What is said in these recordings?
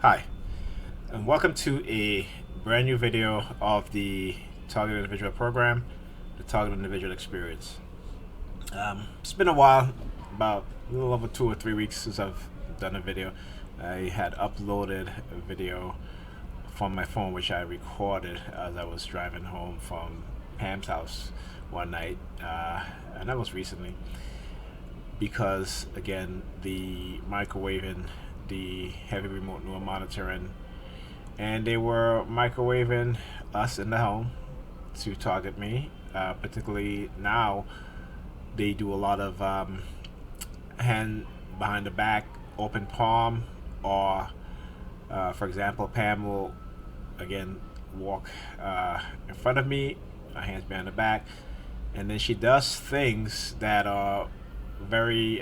Hi, and welcome to a brand new video of the Target Individual program, the Target Individual Experience. It's been a while, about a little over 2 or 3 weeks since I've done a video. I had uploaded a video from my phone, which I recorded as I was driving home from Pam's house one night, and that was recently because, again, the microwaving, the heavy remote neural monitoring, and they were microwaving us in the home to target me. Particularly now, they do a lot of hand behind the back, open palm, or for example, Pam will again walk in front of me, her hands behind the back, and then she does things that are very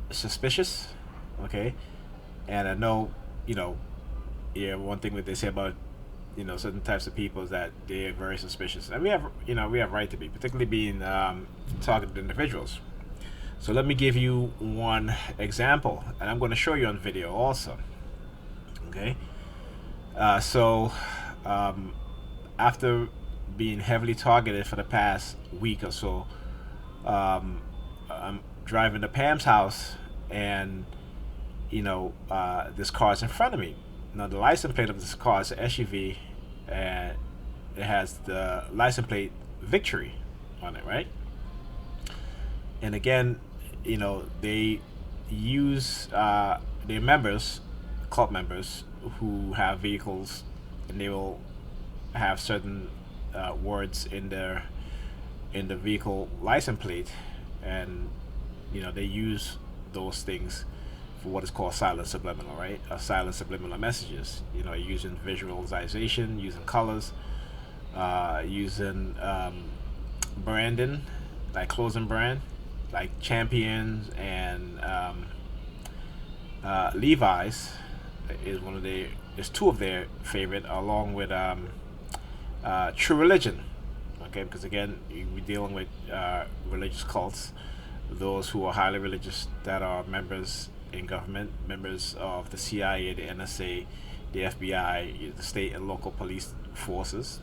suspicious. Okay, and I know, yeah, one thing that they say about certain types of people is that they're very suspicious, and we have right to be, particularly being targeted individuals. So let me give you one example, and I'm going to show you on video also. Okay, so after being heavily targeted for the past week or so, I'm driving to Pam's house, and this car is in front of me. Now the license plate of this car is an SUV, and it has the license plate Victory on it, right? And again, they use their members, club members who have vehicles, and they will have certain words in the vehicle license plate, and they use those things for what is called silent subliminal, right? Silent subliminal messages. Using visualization, using colors, using branding, like clothing brand, like Champions and Levi's is two of their favorite, along with True Religion. Okay, because again, we're dealing with religious cults, those who are highly religious that are members in government, members of the CIA, the NSA, the FBI, the state and local police forces,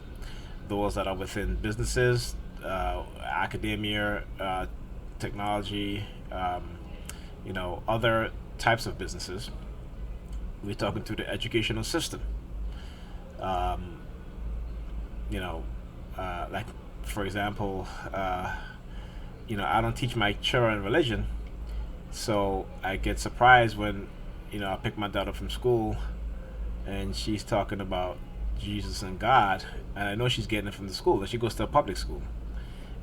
those that are within businesses, academia, technology, other types of businesses. We're talking to the educational system. Um, like, for example, I don't teach my children religion, so I get surprised when I pick my daughter from school and she's talking about Jesus and God, and I know she's getting it from the school, and she goes to a public school,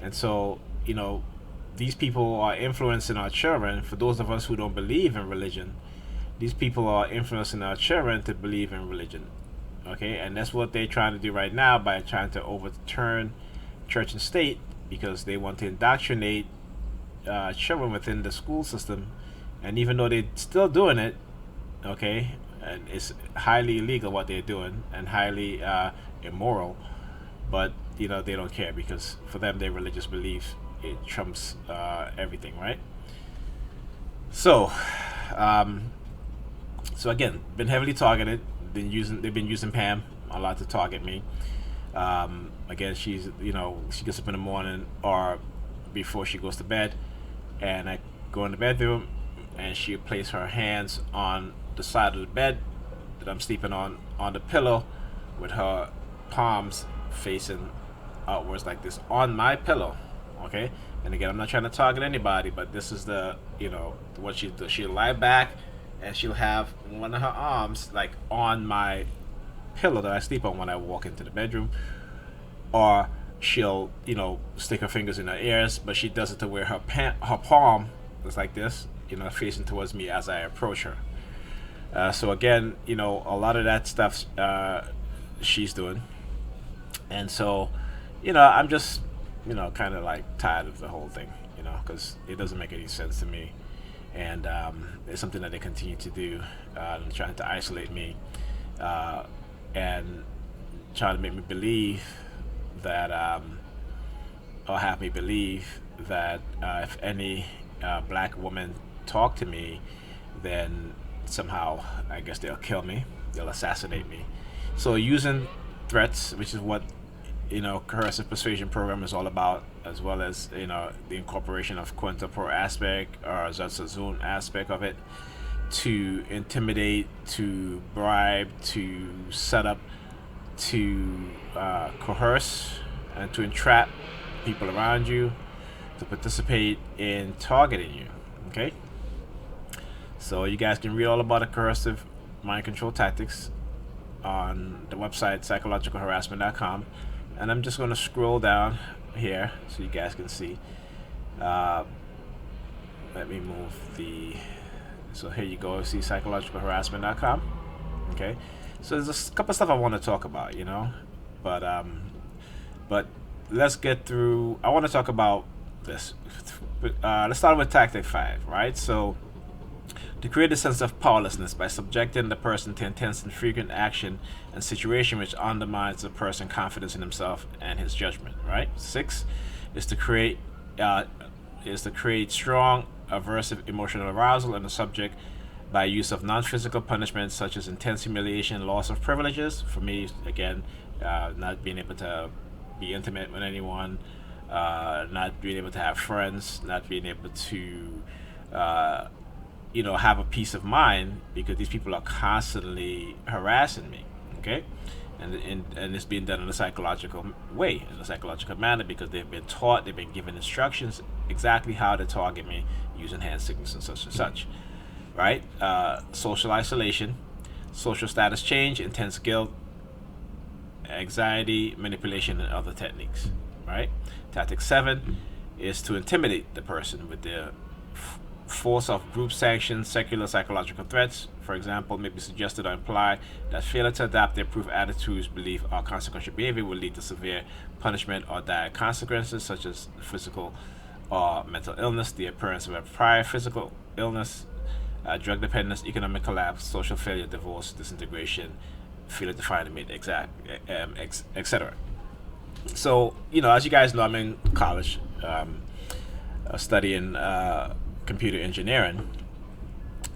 and so these people are influencing our children. For those of us who don't believe in religion, these people are influencing our children to believe in religion. Okay, and that's what they're trying to do right now by trying to overturn church and state, because they want to indoctrinate children within the school system. And even though they're still doing it, okay, and it's highly illegal what they're doing and highly immoral, but they don't care, because for them their religious belief, it trumps everything, right? So um, so again, been heavily targeted. They've been using Pam a lot to target me. Again, she gets up in the morning or before she goes to bed, and I go in the bedroom, and she place her hands on the side of the bed that I'm sleeping on the pillow, with her palms facing outwards like this on my pillow. Okay, and again, I'm not trying to target anybody, but this is what she does. She'll lie back, and she'll have one of her arms like on my pillow that I sleep on when I walk into the bedroom, or she'll stick her fingers in her ears, but she does it to where her palm is like this, facing towards me as I approach her. So again, a lot of that stuff she's doing, and so I'm just kind of like tired of the whole thing, because it doesn't make any sense to me, and it's something that they continue to do, trying to isolate me, and trying to make me believe that, or have me believe that if any black woman talk to me, then somehow I guess they'll kill me, they'll assassinate me. So using threats, which is what coercive persuasion program is all about, as well as the incorporation of quinta pro aspect or zone aspect of it, to intimidate, to bribe, to set up, to coerce, and to entrap people around you to participate in targeting you. Okay, so you guys can read all about the coercive mind control tactics on the website psychologicalharassment.com, and I'm just going to scroll down here so you guys can see. Let me move the. So here you go. See psychologicalharassment.com. Okay, so there's a couple of stuff I want to talk about, but let's get through. I want to talk about this. Let's start with tactic 5, right? So to create a sense of powerlessness by subjecting the person to intense and frequent action and situation which undermines the person's confidence in himself and his judgment, right? 6 is to create strong aversive emotional arousal in the subject by use of non-physical punishments such as intense humiliation, loss of privileges. For me, again, not being able to be intimate with anyone, not being able to have friends, not being able to have a peace of mind because these people are constantly harassing me. Okay, and it's being done in a psychological way, in a psychological manner, because they've been taught, they've been given instructions exactly how to target me using hand signals and such, right? Social isolation, social status change, intense guilt, anxiety, manipulation, and other techniques, right? Tactic 7 is to intimidate the person with the force of group sanctions, secular psychological threats. For example, may be suggested or imply that failure to adapt their approved attitudes, belief, or consequential behavior will lead to severe punishment or dire consequences, such as physical or mental illness, the appearance of a prior physical illness, drug dependence, economic collapse, social failure, divorce, disintegration, failure to find a mate, etc. So, as you guys know, I'm in college studying computer engineering,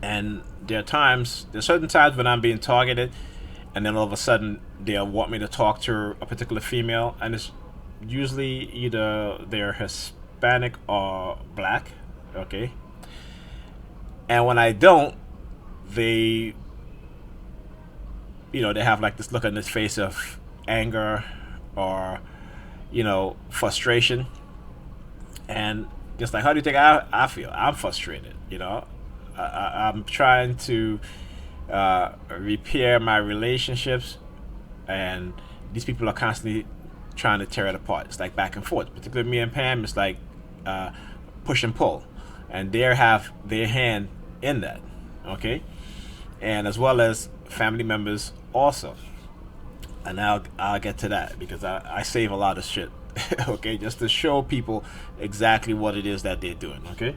and there are certain times when I'm being targeted, and then all of a sudden they'll want me to talk to a particular female, and it's usually either they're Hispanic or black, okay? And when I don't, they they have like this look on this face of anger or frustration, and just like, how do you think I feel? I'm frustrated. I'm trying to repair my relationships, and these people are constantly trying to tear it apart. It's like back and forth. Particularly me and Pam, it's like push and pull, and they have their hand in that. Okay, and as well as family members also. And I'll get to that because I save a lot of shit. Okay, just to show people exactly what it is that they're doing. Okay.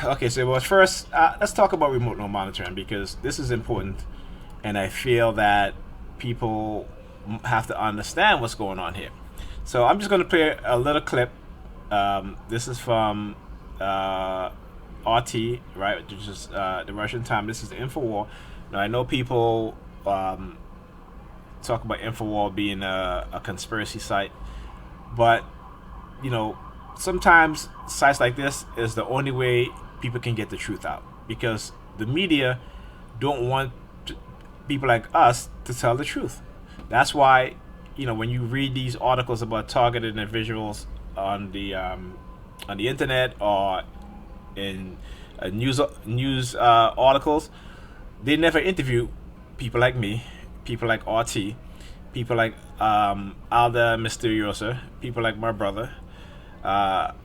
Okay, so first, let's talk about remote node monitoring, because this is important, and I feel that people have to understand what's going on here. So I'm just going to play a little clip. This is from RT, right, which is the Russian time. This is the Infowar. Now, I know people talk about Infowar being a conspiracy site, but sometimes sites like this is the only way people can get the truth out, because the media don't want people like us to tell the truth. That's why when you read these articles about targeted individuals on the internet or in news articles, they never interview people like me, people like RT, people like Alda Mysteriosa, people like my brother,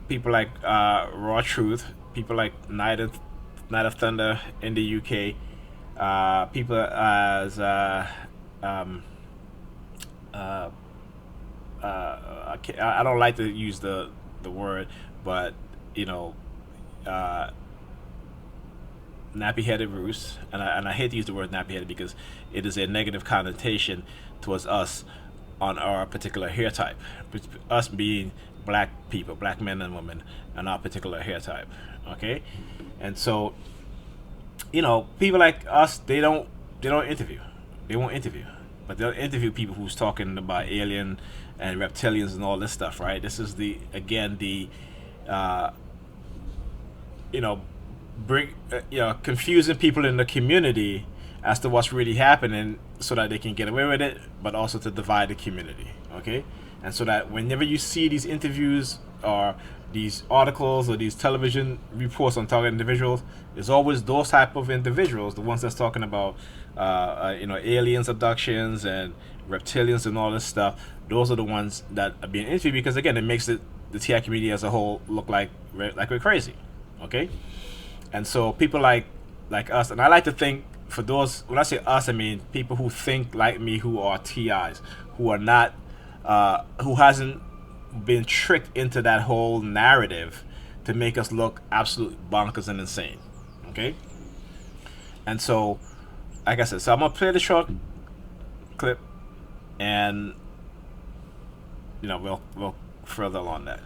people like Raw Truth, people like Night of Thunder in the UK, people as I don't like to use the word, but nappy-headed roost, and I hate to use the word nappy-headed because it is a negative connotation towards us on our particular hair type, us being black people, black men and women, and our particular hair type. Okay, and so people like us, they don't interview, they won't interview, but they'll interview people who's talking about alien and reptilians and all this stuff, right? This is the again the uh, you know bring confusing people in the community as to what's really happening so that they can get away with it, but also to divide the community. Okay, and so that whenever you see these interviews or these articles or these television reports on target individuals, it's always those type of individuals, the ones that's talking about aliens, abductions, and reptilians and all this stuff. Those are the ones that are being interviewed because again, it makes the TI community as a whole look like we're crazy. Okay, and so people like us, and I like to think for those, when I say us, I mean people who think like me, who are TIs, who are not, who hasn't been tricked into that whole narrative to make us look absolutely bonkers and insane. Okay, and so like I said, so I'm gonna play the short clip, and we'll further on that.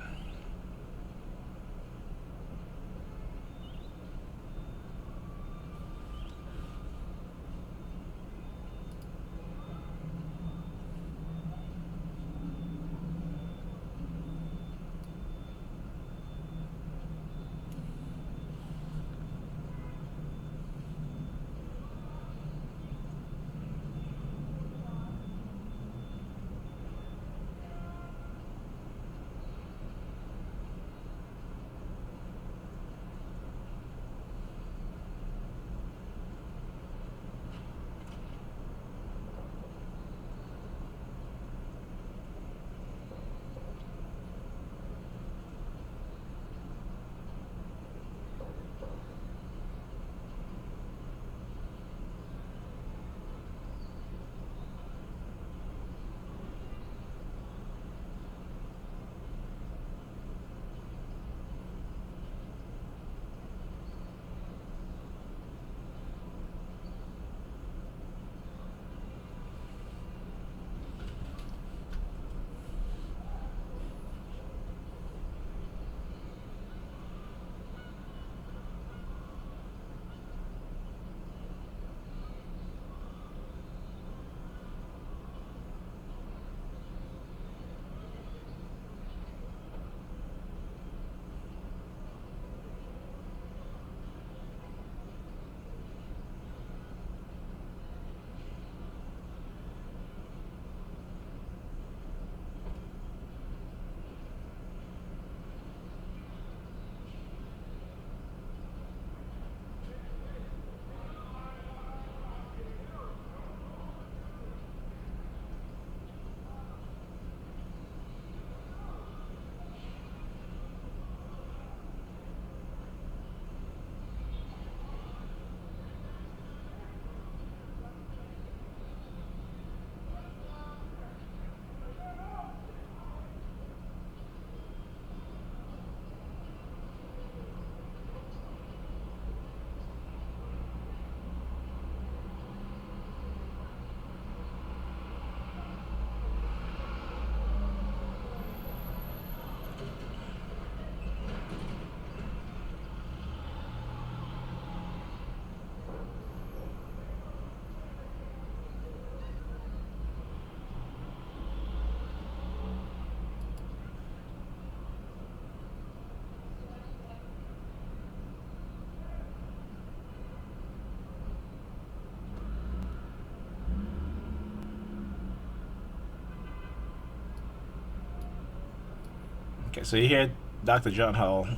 Okay, so you hear Dr. John Hull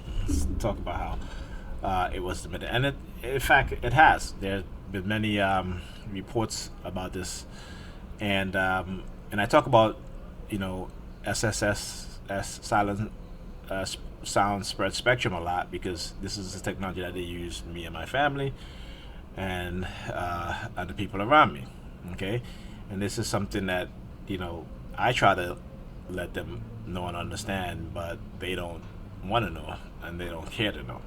talk about how it was submitted, and in fact, it has. There's been many reports about this, and I talk about SSS silent sound spread spectrum a lot because this is the technology that they use me and my family and other people around me. Okay, and this is something that I try to let them know and understand, but they don't want to know and they don't care to know.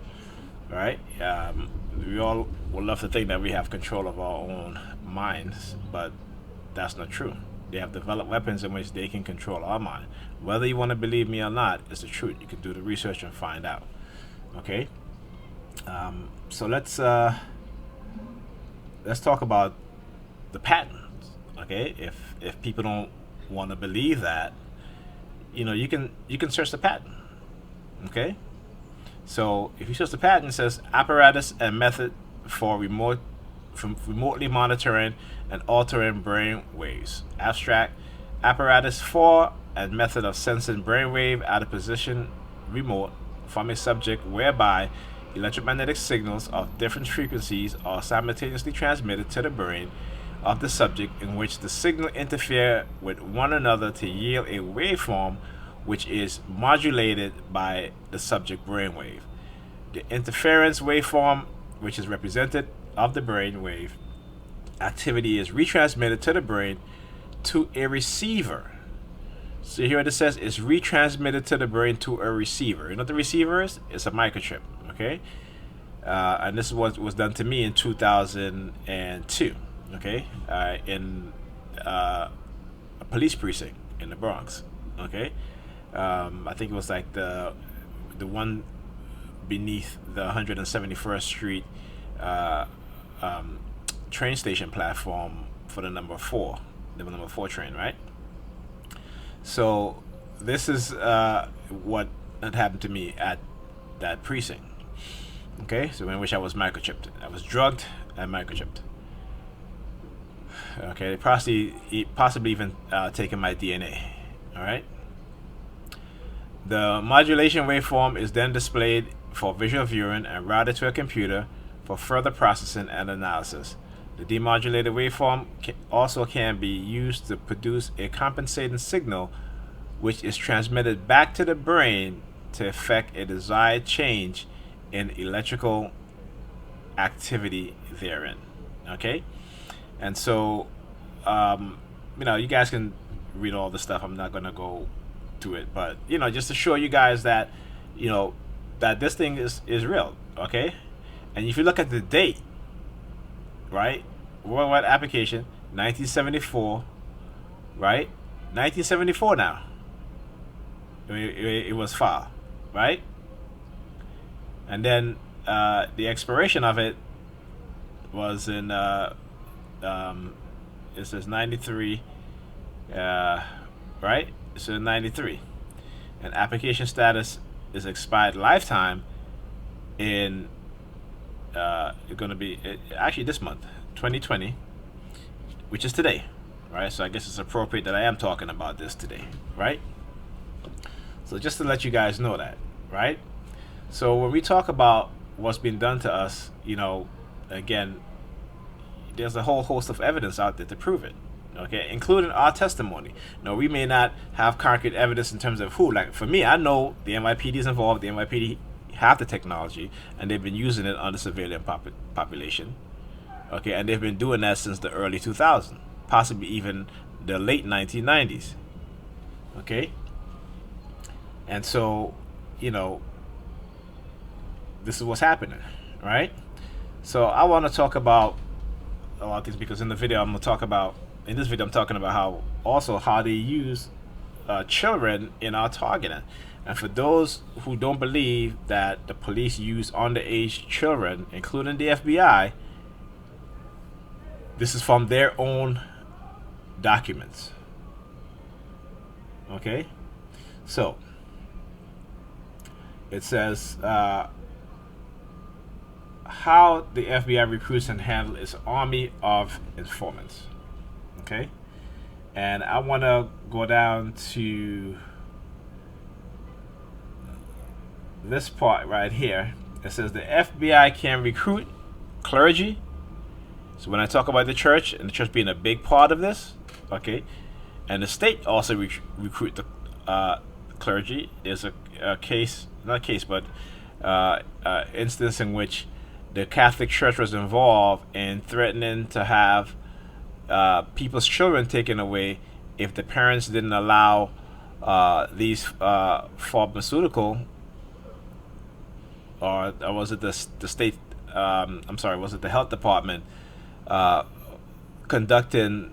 Right? We all would love to think that we have control of our own minds, but that's not true. They have developed weapons in which they can control our mind. Whether you want to believe me or not, it's the truth. You can do the research and find out. Okay? So let's talk about the patent. Okay, if people don't want to believe that, you can search the patent. Okay, so if you search the patent, it says apparatus and method for remotely monitoring and altering brain waves. Abstract apparatus for and method of sensing brainwave out of position remote from a subject whereby electromagnetic signals of different frequencies are simultaneously transmitted to the brain of the subject in which the signal interfere with one another to yield a waveform which is modulated by the subject brainwave. The interference waveform, which is represented of the brainwave activity, is retransmitted to the brain to a receiver. So here it says it's retransmitted to the brain to a receiver. You know what the receiver is? It's a microchip. Okay, and this is what was done to me in 2002. Okay, in a police precinct in the Bronx. Okay, I think it was like the one beneath the 171st Street train station platform for the number 4 train, right? So this is what had happened to me at that precinct. Okay, so in which I was microchipped. I was drugged and microchipped. Okay, they possibly even taken my DNA. All right. The modulation waveform is then displayed for visual viewing and routed to a computer for further processing and analysis. The demodulated waveform also can be used to produce a compensating signal which is transmitted back to the brain to effect a desired change in electrical activity therein. Okay? And so, you guys can read all the stuff. I'm not going to go to it. But, just to show you guys that, that this thing is real. Okay? And if you look at the date, right? Worldwide application, 1974, right? 1974 now. It was filed, right? And then the expiration of it was in it says 93, right? It says 93, and application status is expired lifetime in it's going to be actually this month, 2020, which is today, right? So I guess it's appropriate that I am talking about this today, right? So just to let you guys know that, right? So when we talk about what's been done to us, again, there's a whole host of evidence out there to prove it, okay, including our testimony. Now, we may not have concrete evidence in terms of who. Like for me, I know the NYPD is involved. The NYPD have the technology, and they've been using it on the civilian population, okay, and they've been doing that since the early 2000s, possibly even the late 1990s, okay. And so, this is what's happening, right? So I want to talk about a lot of things because in this video I'm talking about how they use children in our targeting. And for those who don't believe that the police use underage children, including the FBI, this is from their own documents. Okay? So, it says how the FBI recruits and handles its army of informants. Okay? And I want to go down to this part right here. It says the FBI can recruit clergy. So when I talk about the church, and the church being a big part of this, okay, and the state also recruit the clergy. There's a case, not case, but instance in which the Catholic Church was involved in threatening to have people's children taken away if the parents didn't allow these pharmaceutical, or was it the state? Was it the health department conducting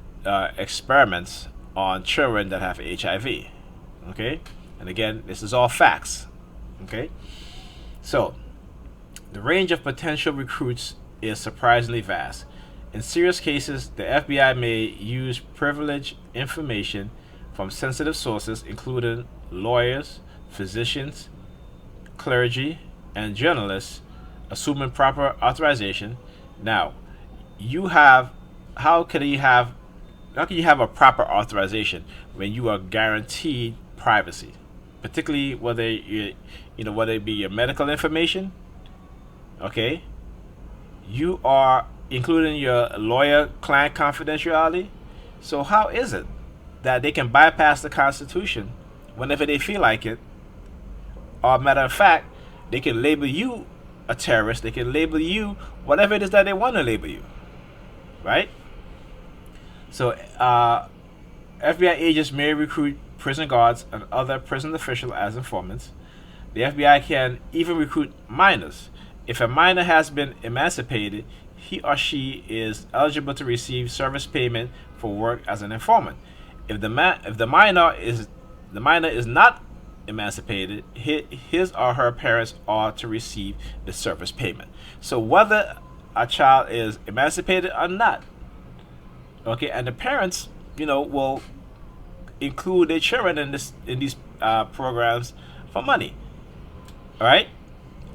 experiments on children that have HIV? Okay, and again, this is all facts. Okay, so The range of potential recruits is surprisingly vast. In serious cases, the FBI may use privileged information from sensitive sources, including lawyers, physicians, clergy, and journalists, assuming proper authorization. Now, you have how can you have a proper authorization when you are guaranteed privacy, particularly whether it be your medical information, okay? You are including your lawyer-client confidentiality. So how is it that they can bypass the Constitution whenever they feel like it? Or matter of fact, they can label you a terrorist. They can label you whatever it is that they want to label you, right? So FBI agents may recruit prison guards and other prison officials as informants. The FBI can even recruit minors. If a minor has been emancipated, he or she is eligible to receive service payment for work as an informant. If the minor is not emancipated, his or her parents are to receive the service payment. So whether a child is emancipated or not, okay, and the parents, will include their children in these programs for money. All right,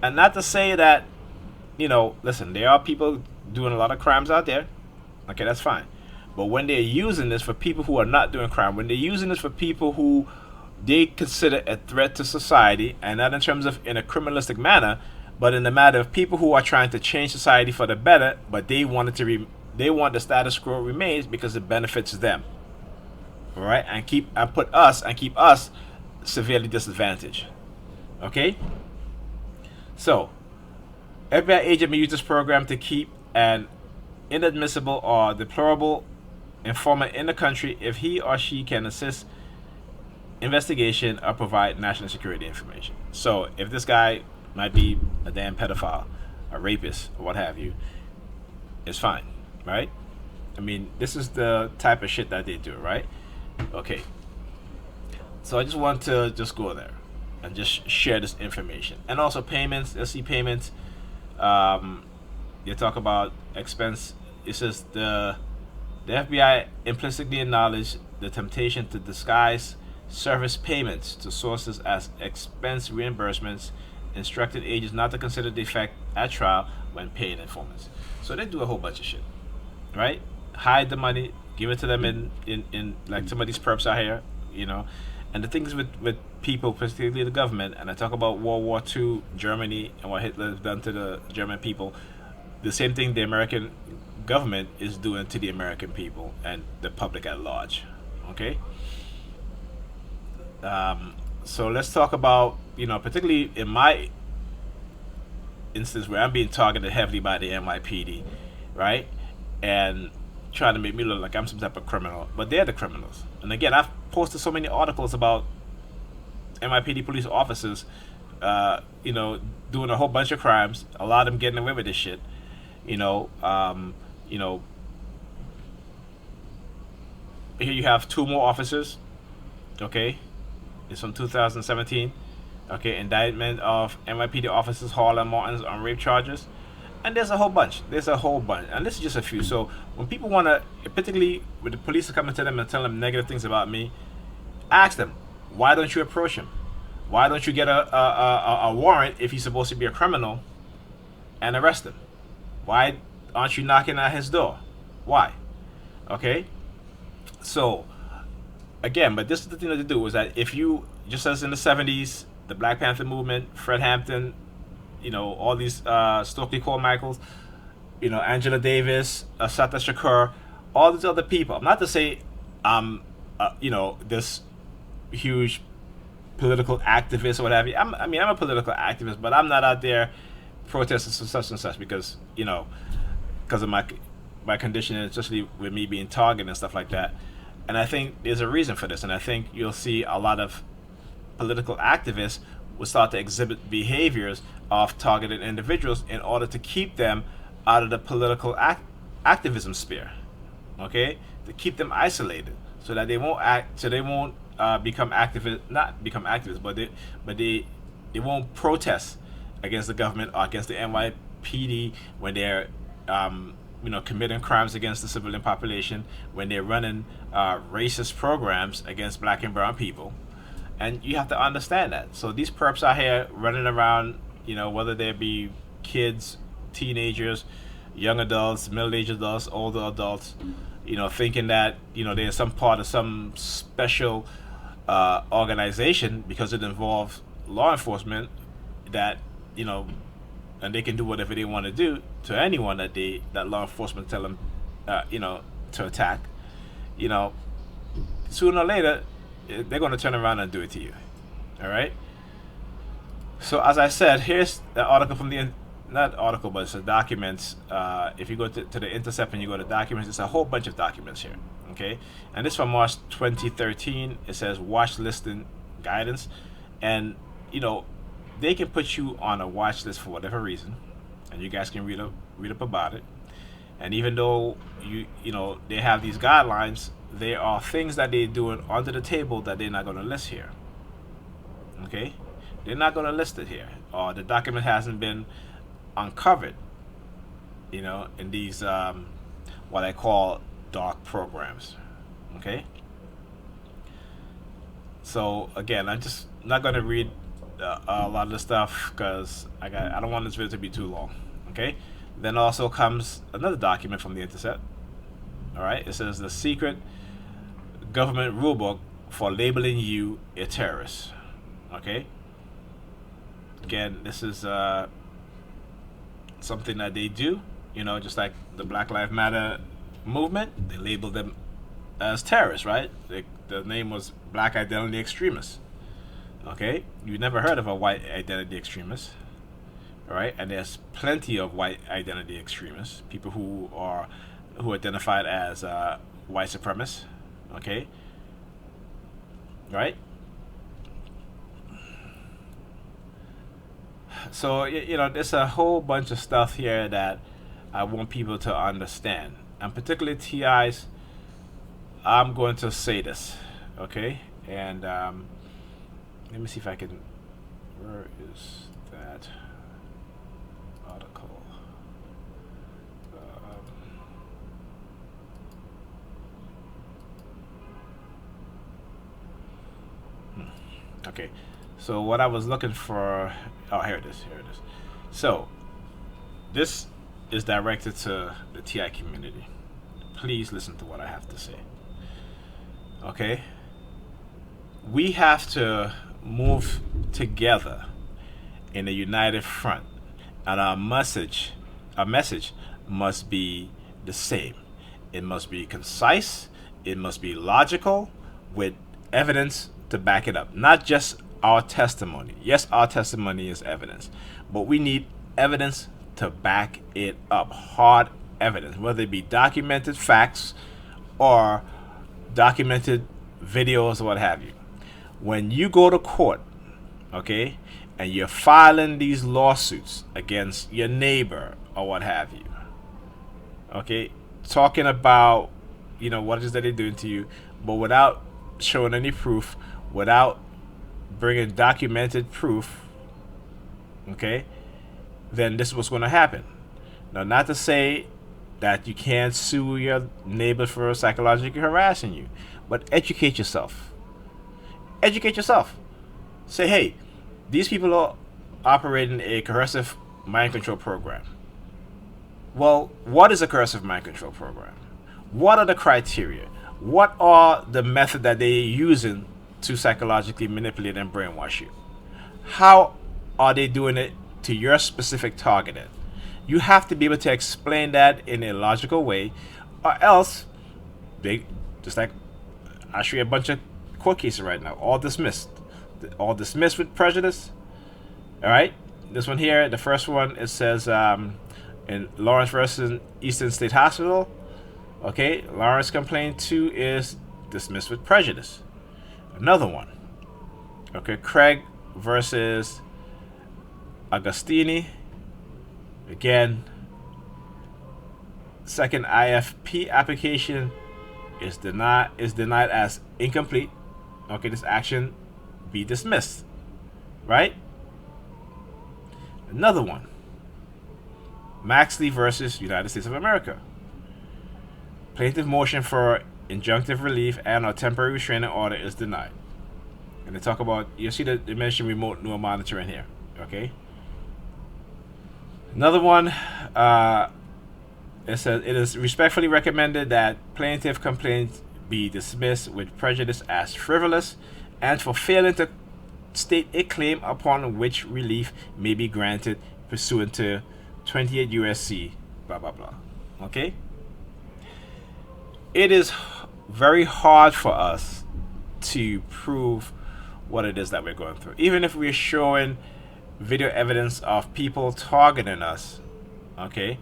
and not to say that, listen, there are people doing a lot of crimes out there. Okay, that's fine. But when they're using this for people who are not doing crime, when they're using this for people who they consider a threat to society, and not in terms of in a criminalistic manner, but in the matter of people who are trying to change society for the better, but they want the status quo remains because it benefits them. All right, and keep us severely disadvantaged. Okay. So, FBI agent may use this program to keep an inadmissible or deplorable informant in the country if he or she can assist investigation or provide national security information. So, if this guy might be a damn pedophile, a rapist, or what have you, it's fine, right? I mean, this is the type of shit that they do, right? Okay. So I just want to just go there and just share this information. And also payments. You'll see payments. You talk about expense. It says the FBI implicitly acknowledged the temptation to disguise service payments to sources as expense reimbursements, instructed agents not to consider the effect at trial when paying informants. So they do a whole bunch of shit, right? Hide the money, give it to them in like some of these perps out here, And the things with people, particularly the government, and I talk about World War II, Germany, and what Hitler has done to the German people, the same thing the American government is doing to the American people and the public at large, okay? So let's talk about, particularly in my instance where I'm being targeted heavily by the NYPD, right? And trying to make me look like I'm some type of criminal, but they're the criminals. And again, I've posted so many articles about NYPD police officers, doing a whole bunch of crimes. A lot of them getting away with this shit. Here you have 2 more officers. Okay, it's from 2017. Okay, indictment of NYPD officers Hall and Martins on rape charges. And there's a whole bunch. And this is just a few. So when people want to, particularly when the police are coming to them and telling them negative things about me, ask them, why don't you approach him? Why don't you get a warrant if he's supposed to be a criminal and arrest him? Why aren't you knocking at his door? Why? Okay? So, again, but this is the thing to do is that if you, just as in the 70s, the Black Panther movement, Fred Hampton, all these Stokely Carmichaels, Angela Davis, Assata Shakur, all these other people. I'm not to say this huge political activist or whatever. I'm a political activist, but I'm not out there protesting for such and such because of my condition, especially with me being targeted and stuff like that. And I think there's a reason for this, and I think you'll see a lot of political activists will start to exhibit behaviors of targeted individuals in order to keep them out of the political activism sphere, okay? To keep them isolated, so that they won't become activists, not become activists, but they won't protest against the government or against the NYPD when they're committing crimes against the civilian population, when they're running racist programs against black and brown people. And you have to understand that. So these perps out here running around, whether they be kids, teenagers, young adults, middle-aged adults, older adults, thinking that they're some part of some special organization because it involves law enforcement, that and they can do whatever they want to do to anyone that law enforcement tell them to attack. Sooner or later they're going to turn around and do it to you. All right. So as I said, here's the article from the not article, but it's a documents. If you go to the Intercept and you go to documents, it's a whole bunch of documents here. Okay, and this from March 2013. It says watch listing guidance, and they can put you on a watch list for whatever reason, and you guys can read up about it. And even though they have these guidelines, there are things that they're doing under the table that they're not going to list here. Okay, they're not going to list it here, or the document hasn't been uncovered. In these what I call dark programs. Okay. So again, I'm just not going to read a lot of the stuff because I don't want this video to be too long. Okay. Then also comes another document from the Intercept. All right. It says the secret government rulebook for labeling you a terrorist. Okay. Again, this is something that they do. Just like the Black Lives Matter movement, they labeled them as terrorists, right? The name was Black Identity Extremists. Okay, you never heard of a white identity extremist, all right? And there's plenty of white identity extremists, people who identified as white supremacists. Okay, right? So there's a whole bunch of stuff here that I want people to understand, and particularly TIs. I'm going to say this, okay? And let me see if I can. Where is that article? Okay, so what I was looking for. Oh, here it is. So this is directed to the TI community. Please listen to what I have to say. Okay? We have to move together in a united front, and our message must be the same. It must be concise, it must be logical, with evidence to back it up. Not just our testimony. Yes, our testimony is evidence, but we need evidence to back it up. Hard evidence, whether it be documented facts or documented videos or what have you. When you go to court, okay, and you're filing these lawsuits against your neighbor or what have you, okay, talking about what it is that they're doing to you, but without showing any proof, without bringing documented proof, okay, then this is what's going to happen. Now, not to say that you can't sue your neighbor for psychologically harassing you, but educate yourself. Educate yourself. Say, hey, these people are operating a coercive mind control program. Well, what is a coercive mind control program? What are the criteria? What are the method that they're using to psychologically manipulate and brainwash you? How are they doing it to your specific targeting? You have to be able to explain that in a logical way, or else they just like I show you a bunch of court cases right now, all dismissed with prejudice. All right, this one here, the first one, it says in Lawrence versus Eastern State Hospital. Okay, Lawrence complaint 2 is dismissed with prejudice. Another one, okay, Craig versus Agostini. Again, second IFP application is denied as incomplete. Okay, this action be dismissed. Right? Another one. Maxley versus United States of America. Plaintiff motion for injunctive relief and or temporary restraining order is denied. And they talk about, you see that they mention remote neural monitoring here. Okay. Another one, it says it is respectfully recommended that plaintiff complaints be dismissed with prejudice as frivolous and for failing to state a claim upon which relief may be granted pursuant to 28 USC blah blah blah. Okay? It is very hard for us to prove what it is that we're going through. Even if we're showing video evidence of people targeting us, okay,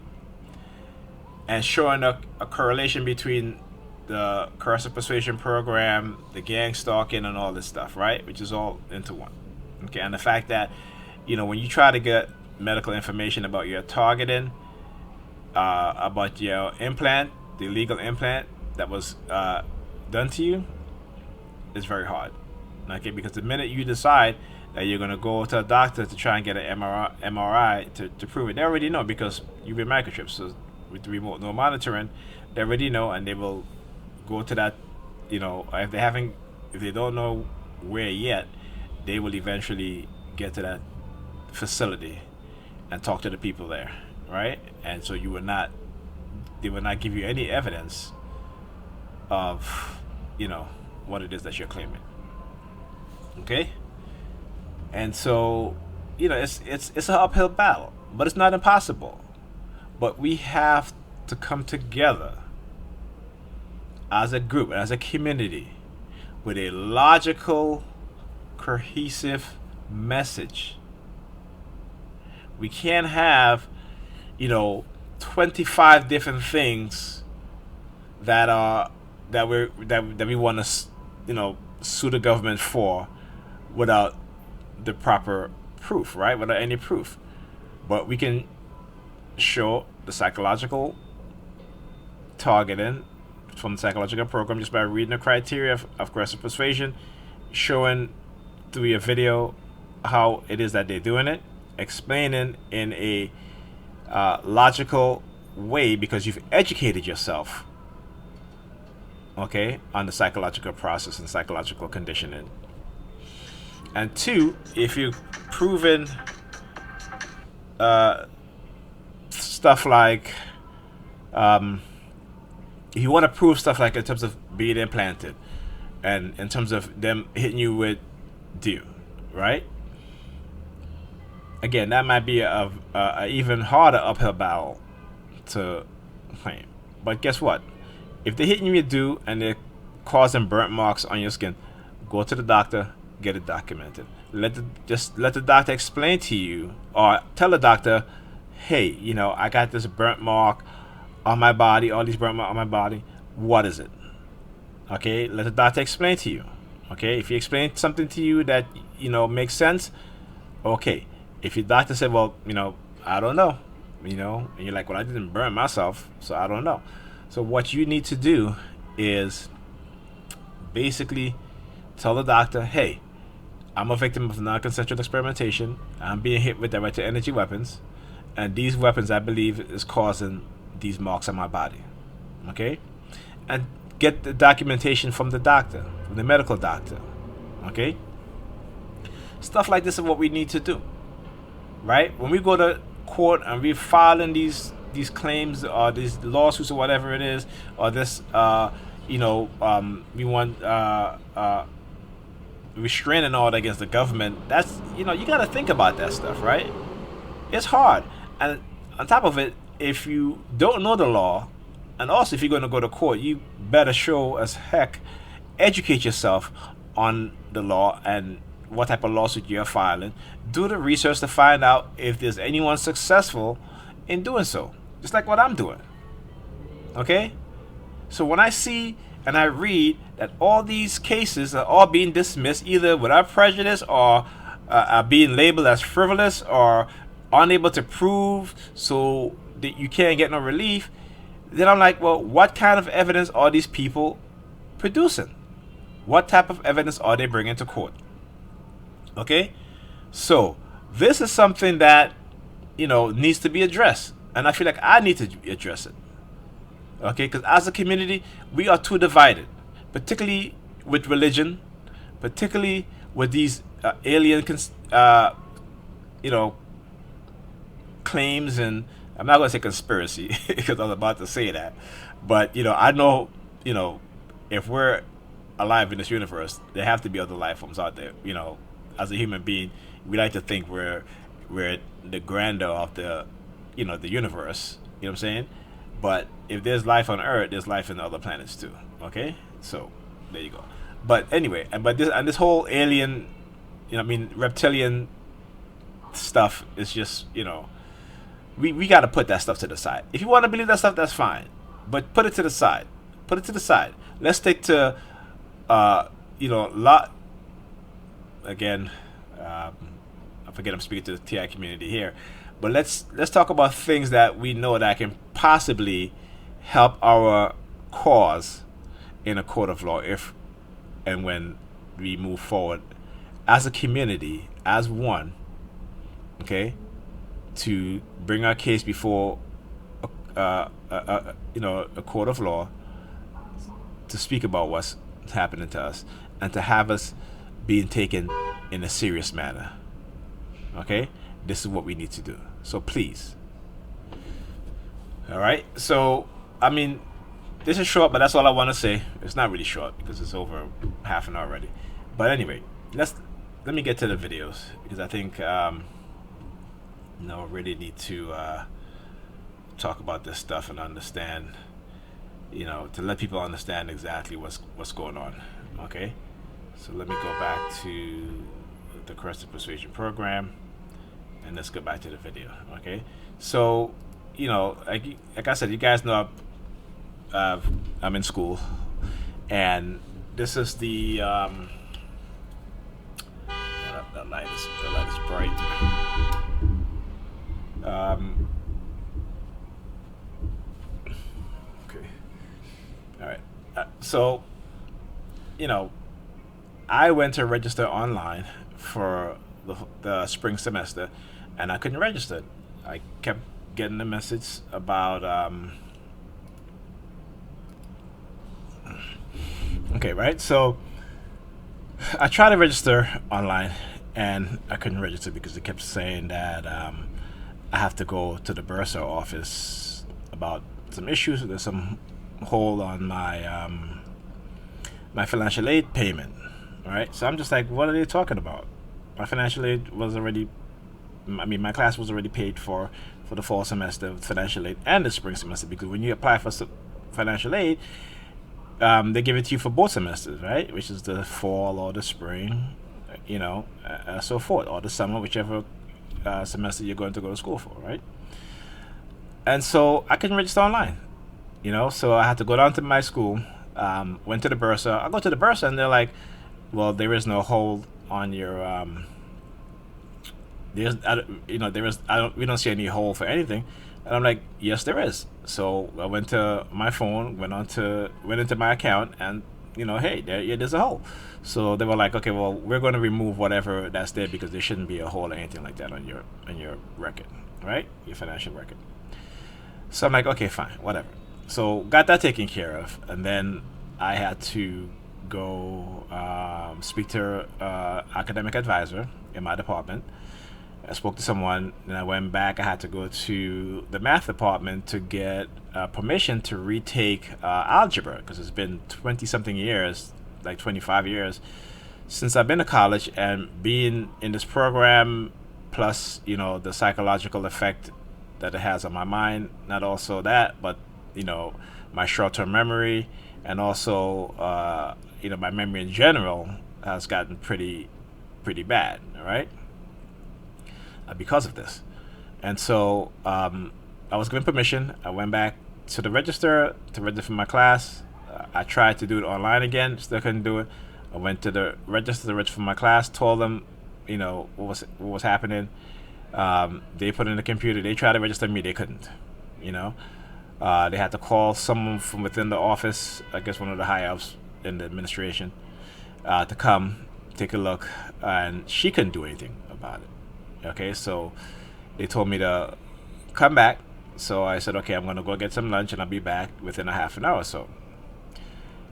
and showing a correlation between the Coercive Persuasion program, the gang stalking, and all this stuff, right? Which is all into one. Okay, and the fact that, when you try to get medical information about your targeting, about your implant, the illegal implant that was done to you, is very hard. Okay, because the minute you decide that you're going to go to a doctor to try and get an MRI to prove it, they already know because you've been microchipped. So with the remote neural monitoring, they already know, and they will go to that, if they don't know where yet, they will eventually get to that facility and talk to the people there, right? And so they will not give you any evidence of, what it is that you're claiming. Okay? And so, it's an uphill battle, but it's not impossible. But we have to come together as a group, as a community, with a logical, cohesive message. We can't have, 25 different things that we want to, sue the government for without the proper proof, right? Without any proof. But we can show the psychological targeting from the psychological program just by reading the criteria of coercive persuasion, showing through a video how it is that they're doing it, explaining in a logical way because you've educated yourself, okay, on the psychological process and psychological conditioning. And two, if you've proven stuff like, if you want to prove stuff like in terms of being implanted and in terms of them hitting you with dew, right? Again, that might be a even harder uphill battle to claim. But guess what? If they're hitting you with dew and they're causing burnt marks on your skin, go to the doctor, get it documented. Let the doctor explain to you, or tell the doctor, hey, I got this burnt mark on my body, all these burnt marks on my body. What is it? Okay, let the doctor explain to you. Okay, if he explains something to you that makes sense, okay. If your doctor said, well, I don't know, and you're like, well, I didn't burn myself, so I don't know. So what you need to do is basically tell the doctor, hey, I'm a victim of non-consensual experimentation. I'm being hit with directed energy weapons, and these weapons, I believe, is causing these marks on my body. Okay? And get the documentation from the doctor, from the medical doctor. Okay? Stuff like this is what we need to do. Right? When we go to court and we're filing these claims or these lawsuits or whatever it is, or this, we want restraining order against the government, that's, you got to think about that stuff, right? It's hard. And on top of it, if you don't know the law, and also if you're going to go to court, you better show as heck, educate yourself on the law and what type of lawsuit you're filing. Do the research to find out if there's anyone successful in doing so. Just like what I'm doing. Okay? So when I see and I read that all these cases are all being dismissed either without prejudice or are being labeled as frivolous or unable to prove so that you can't get no relief, then I'm like, well, what kind of evidence are these people producing? What type of evidence are they bringing to court? Okay? So this is something that needs to be addressed, and I feel like I need to address it. Okay, because as a community, we are too divided, particularly with religion, particularly with these alien, you know, claims, and I'm not going to say conspiracy because I was about to say that, but I know, if we're alive in this universe, there have to be other life forms out there. As a human being, we like to think we're the grandeur of the universe. You know what I'm saying? But if there's life on Earth, there's life in the other planets too. Okay, so there you go. But anyway, this whole alien, reptilian stuff is just we got to put that stuff to the side. If you want to believe that stuff, that's fine, but put it to the side. Put it to the side. Let's stick to lot again. I forget I'm speaking to the TI community here, but let's talk about things that we know that can possibly help our cause in a court of law if and when we move forward as a community, as one, okay, to bring our case before a court of law to speak about what's happening to us and to have us being taken in a serious manner. Okay, this is what we need to do. So please. All right. So this is short, but that's all I want to say. It's not really short because it's over half an hour already. But anyway, let me get to the videos because I think really need to talk about this stuff and understand, to let people understand exactly what's going on. Okay. So let me go back to the Coercive Persuasion program, and let's go back to the video. Okay, so like I said, you guys know I'm in school, and this is the that light is bright. Okay, all right. So I went to register online for the spring semester, and I couldn't register. I kept getting the message about okay, right? So I tried to register online, and I couldn't register because it kept saying that I have to go to the bursar office about some issues. There's some hold on my my financial aid payment. Right, so I'm just like, what are they talking about? My financial aid was already, my class was already paid for the fall semester financial aid and the spring semester, because when you apply for financial aid, they give it to you for both semesters, right? Which is the fall or the spring, so forth, or the summer, whichever semester you're going to go to school for, right? And so I couldn't register online, so I had to go down to my school, went to the bursar. I go to the bursar, and they're like, well, there is no hold on your we don't see any hold for anything. And I'm like, yes, there is. So I went to my phone, went into my account, and hey, there's a hold. So they were like, okay, well, we're going to remove whatever that's there because there shouldn't be a hold or anything like that on your record, right? Your financial record. So I'm like, okay, fine, whatever. So got that taken care of, and then I had to go speak to academic advisor in my department. I spoke to someone, and I went back. I had to go to the math department to get permission to retake algebra, because it's been 20-something years, like 25 years, since I've been to college, and being in this program, plus the psychological effect that it has on my mind. Not also that, but my short-term memory, and also my memory in general has gotten pretty bad, all right, because of this. And so I was given permission. I went back to the register to register for my class. I tried to do it online again, still couldn't do it. I went to the register to register for my class, told them what was happening. They put in the computer, they tried to register me, they couldn't. They had to call someone from within the office, I guess one of the high ups in the administration, to come take a look, and she couldn't do anything about it. Okay, so they told me to come back. So I said, okay, I'm gonna go get some lunch and I'll be back within a half an hour or so.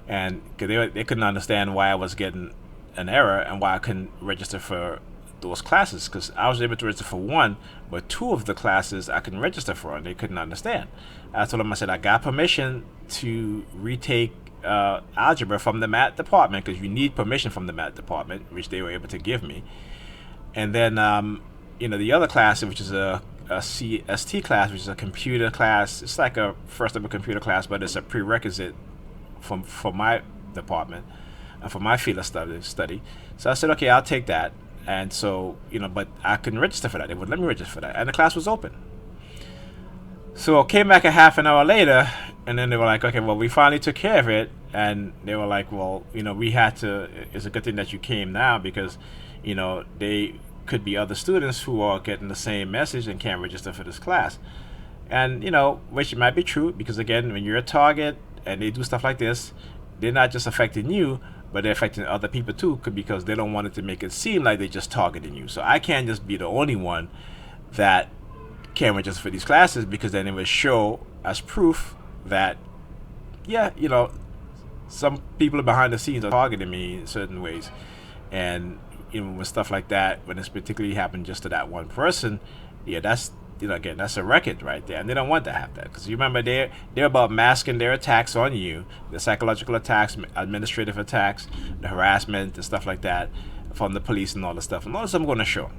And cause they couldn't understand why I was getting an error and why I couldn't register for those classes, because I was able to register for one, but two of the classes I couldn't register for, and they couldn't understand. I told them, I said, I got permission to retake algebra from the math department, because you need permission from the math department, which they were able to give me. And then, the other class, which is a CST class, which is a computer class. It's like a first level computer class, but it's a prerequisite for my department and for my field of study. So I said, okay, I'll take that. And so, but I couldn't register for that. They wouldn't let me register for that. And the class was open. So I came back a half an hour later, and then they were like, okay, well, we finally took care of it. And they were like, well, we had to, it's a good thing that you came now, because, they could be other students who are getting the same message and can't register for this class. And, which might be true, because again, when you're a target and they do stuff like this, they're not just affecting you, but they're affecting other people too, because they don't want it to make it seem like they're just targeting you. So I can't just be the only one that can't register for these classes, because then it would show as proof that, yeah, some people behind the scenes are targeting me in certain ways. And with stuff like that, when it's particularly happened just to that one person, yeah, that's again, that's a record right there, and they don't want to have that, because you remember they're about masking their attacks on you, the psychological attacks, administrative attacks, the harassment and stuff like that from the police and all the stuff, and all this I'm going to show.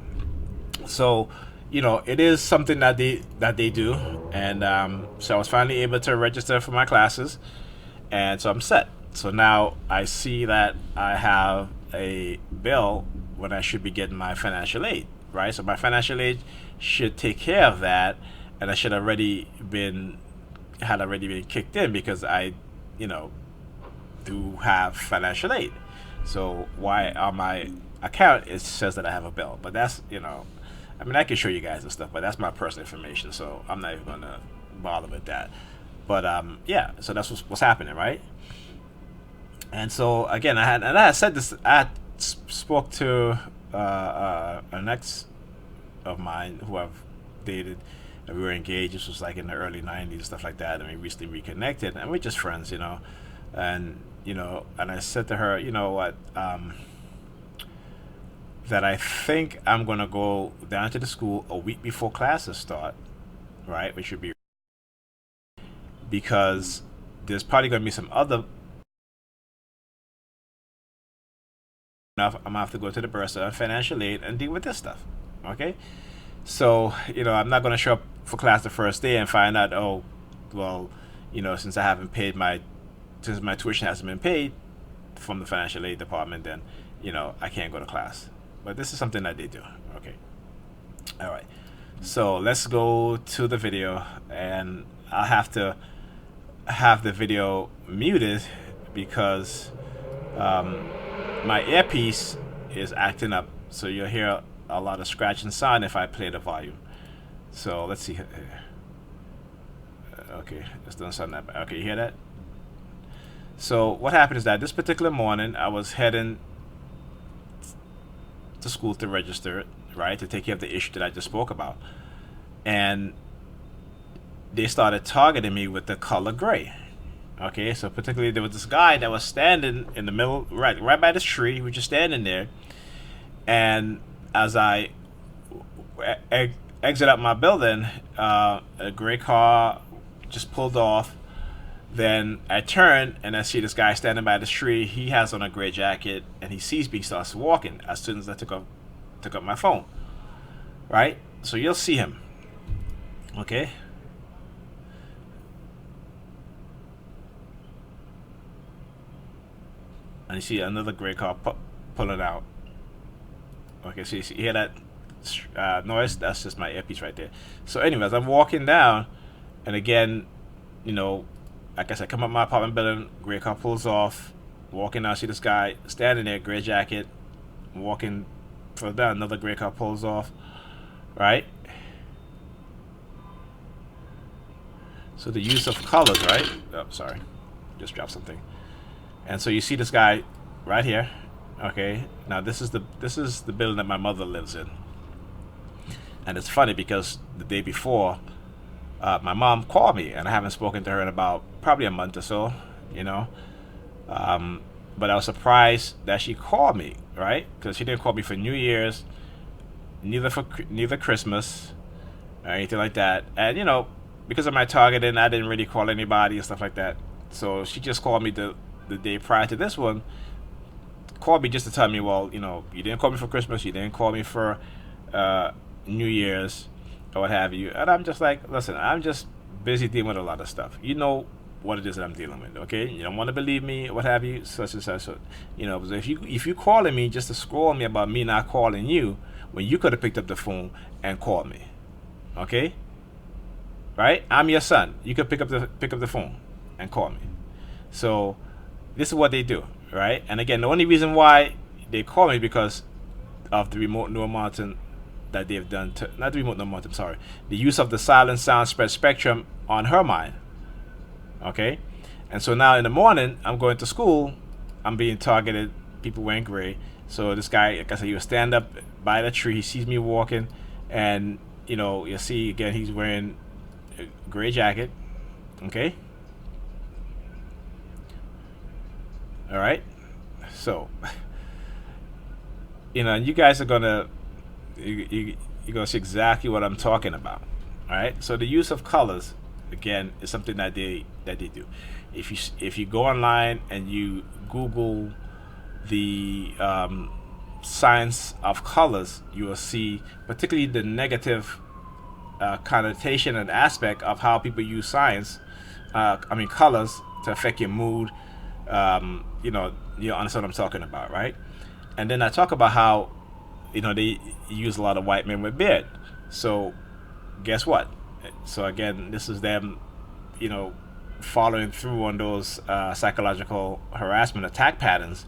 So it is something that they do, and so I was finally able to register for my classes, and so I'm set. So now I see that I have a bill when I should be getting my financial aid, right? So my financial aid should take care of that, and I should already been kicked in, because I do have financial aid. So why on my account it says that I have a bill, but that's I mean, I can show you guys the stuff, but that's my personal information, so I'm not even gonna bother with that. But yeah, so that's what's happening, right? And so again, I had said this. I spoke to an ex of mine who I've dated, and we were engaged. This was like in the early '90s, stuff like that, and we recently reconnected, and we're just friends, And and I said to her, what, that I think I'm gonna go down to the school a week before classes start, right? Which would be, because there's probably gonna be some other. I'm gonna have to go to the bursar and financial aid and deal with this stuff. Okay, so I'm not gonna show up for class the first day and find out, oh, well, since I haven't paid since my tuition hasn't been paid from the financial aid department, then I can't go to class. But this is something that they do. Okay, all right. So let's go to the video, and I'll have to have the video muted because my earpiece is acting up, so you'll hear a lot of scratching sound if I play the volume. So let's see. Okay, this doesn't sound that bad. Okay, you hear that? So what happened is that this particular morning I was heading to school to register, right, to take care of the issue that I just spoke about, and they started targeting me with the color gray. Okay, so particularly there was this guy that was standing in the middle, right by this tree. He was just standing there, and as I exit out my building, a gray car just pulled off. Then I turn and I see this guy standing by this tree. He has on a gray jacket, and he sees me, starts walking as soon as I took up my phone. Right? So you'll see him. Okay? And you see another gray car pulling out. Okay, so you hear that noise? That's just my earpiece right there. So anyways, I'm walking down, and again, like I said, come up my apartment building, gray car pulls off, walking down, see this guy standing there, gray jacket, walking further down, another gray car pulls off, right? So the use of colors, right? Oh, sorry, just dropped something. And so you see this guy right here. Okay, now this is the building that my mother lives in. And it's funny because the day before, my mom called me, and I haven't spoken to her in about probably a month or so, you know. But I was surprised that she called me, right? Because she didn't call me for New Year's, neither Christmas or anything like that. And because of my targeting, I didn't really call anybody and stuff like that. So she just called me the day prior to this one. Called me just to tell me, well, you didn't call me for Christmas, you didn't call me for New Year's or what have you. And I'm just like, listen, I'm just busy dealing with a lot of stuff. You know what it is that I'm dealing with, okay? You don't want to believe me, what have you, such and such. So, so if you calling me just to scold me about me not calling you, when you could have picked up the phone and called me, okay? Right? I'm your son. You could pick up the phone and call me. So this is what they do, right? And again, the only reason why they call me because of the remote neural monitoring that they've done to, not the remote neural monitoring, sorry, the use of the silent sound spread spectrum on her mind. Okay? And so now in the morning, I'm going to school, I'm being targeted, people wearing gray. So this guy, like I said, he will stand up by the tree, he sees me walking, and you'll see again he's wearing a gray jacket. Okay? All right? So you guys are gonna you're gonna see exactly what I'm talking about. All right. So the use of colors, again, is something that they do. If you go online and you Google the science of colors, you will see particularly the negative connotation and aspect of how people use colors to affect your mood. You understand what I'm talking about, right? And then I talk about how they use a lot of white men with beard. So guess what? So again, this is them following through on those psychological harassment attack patterns.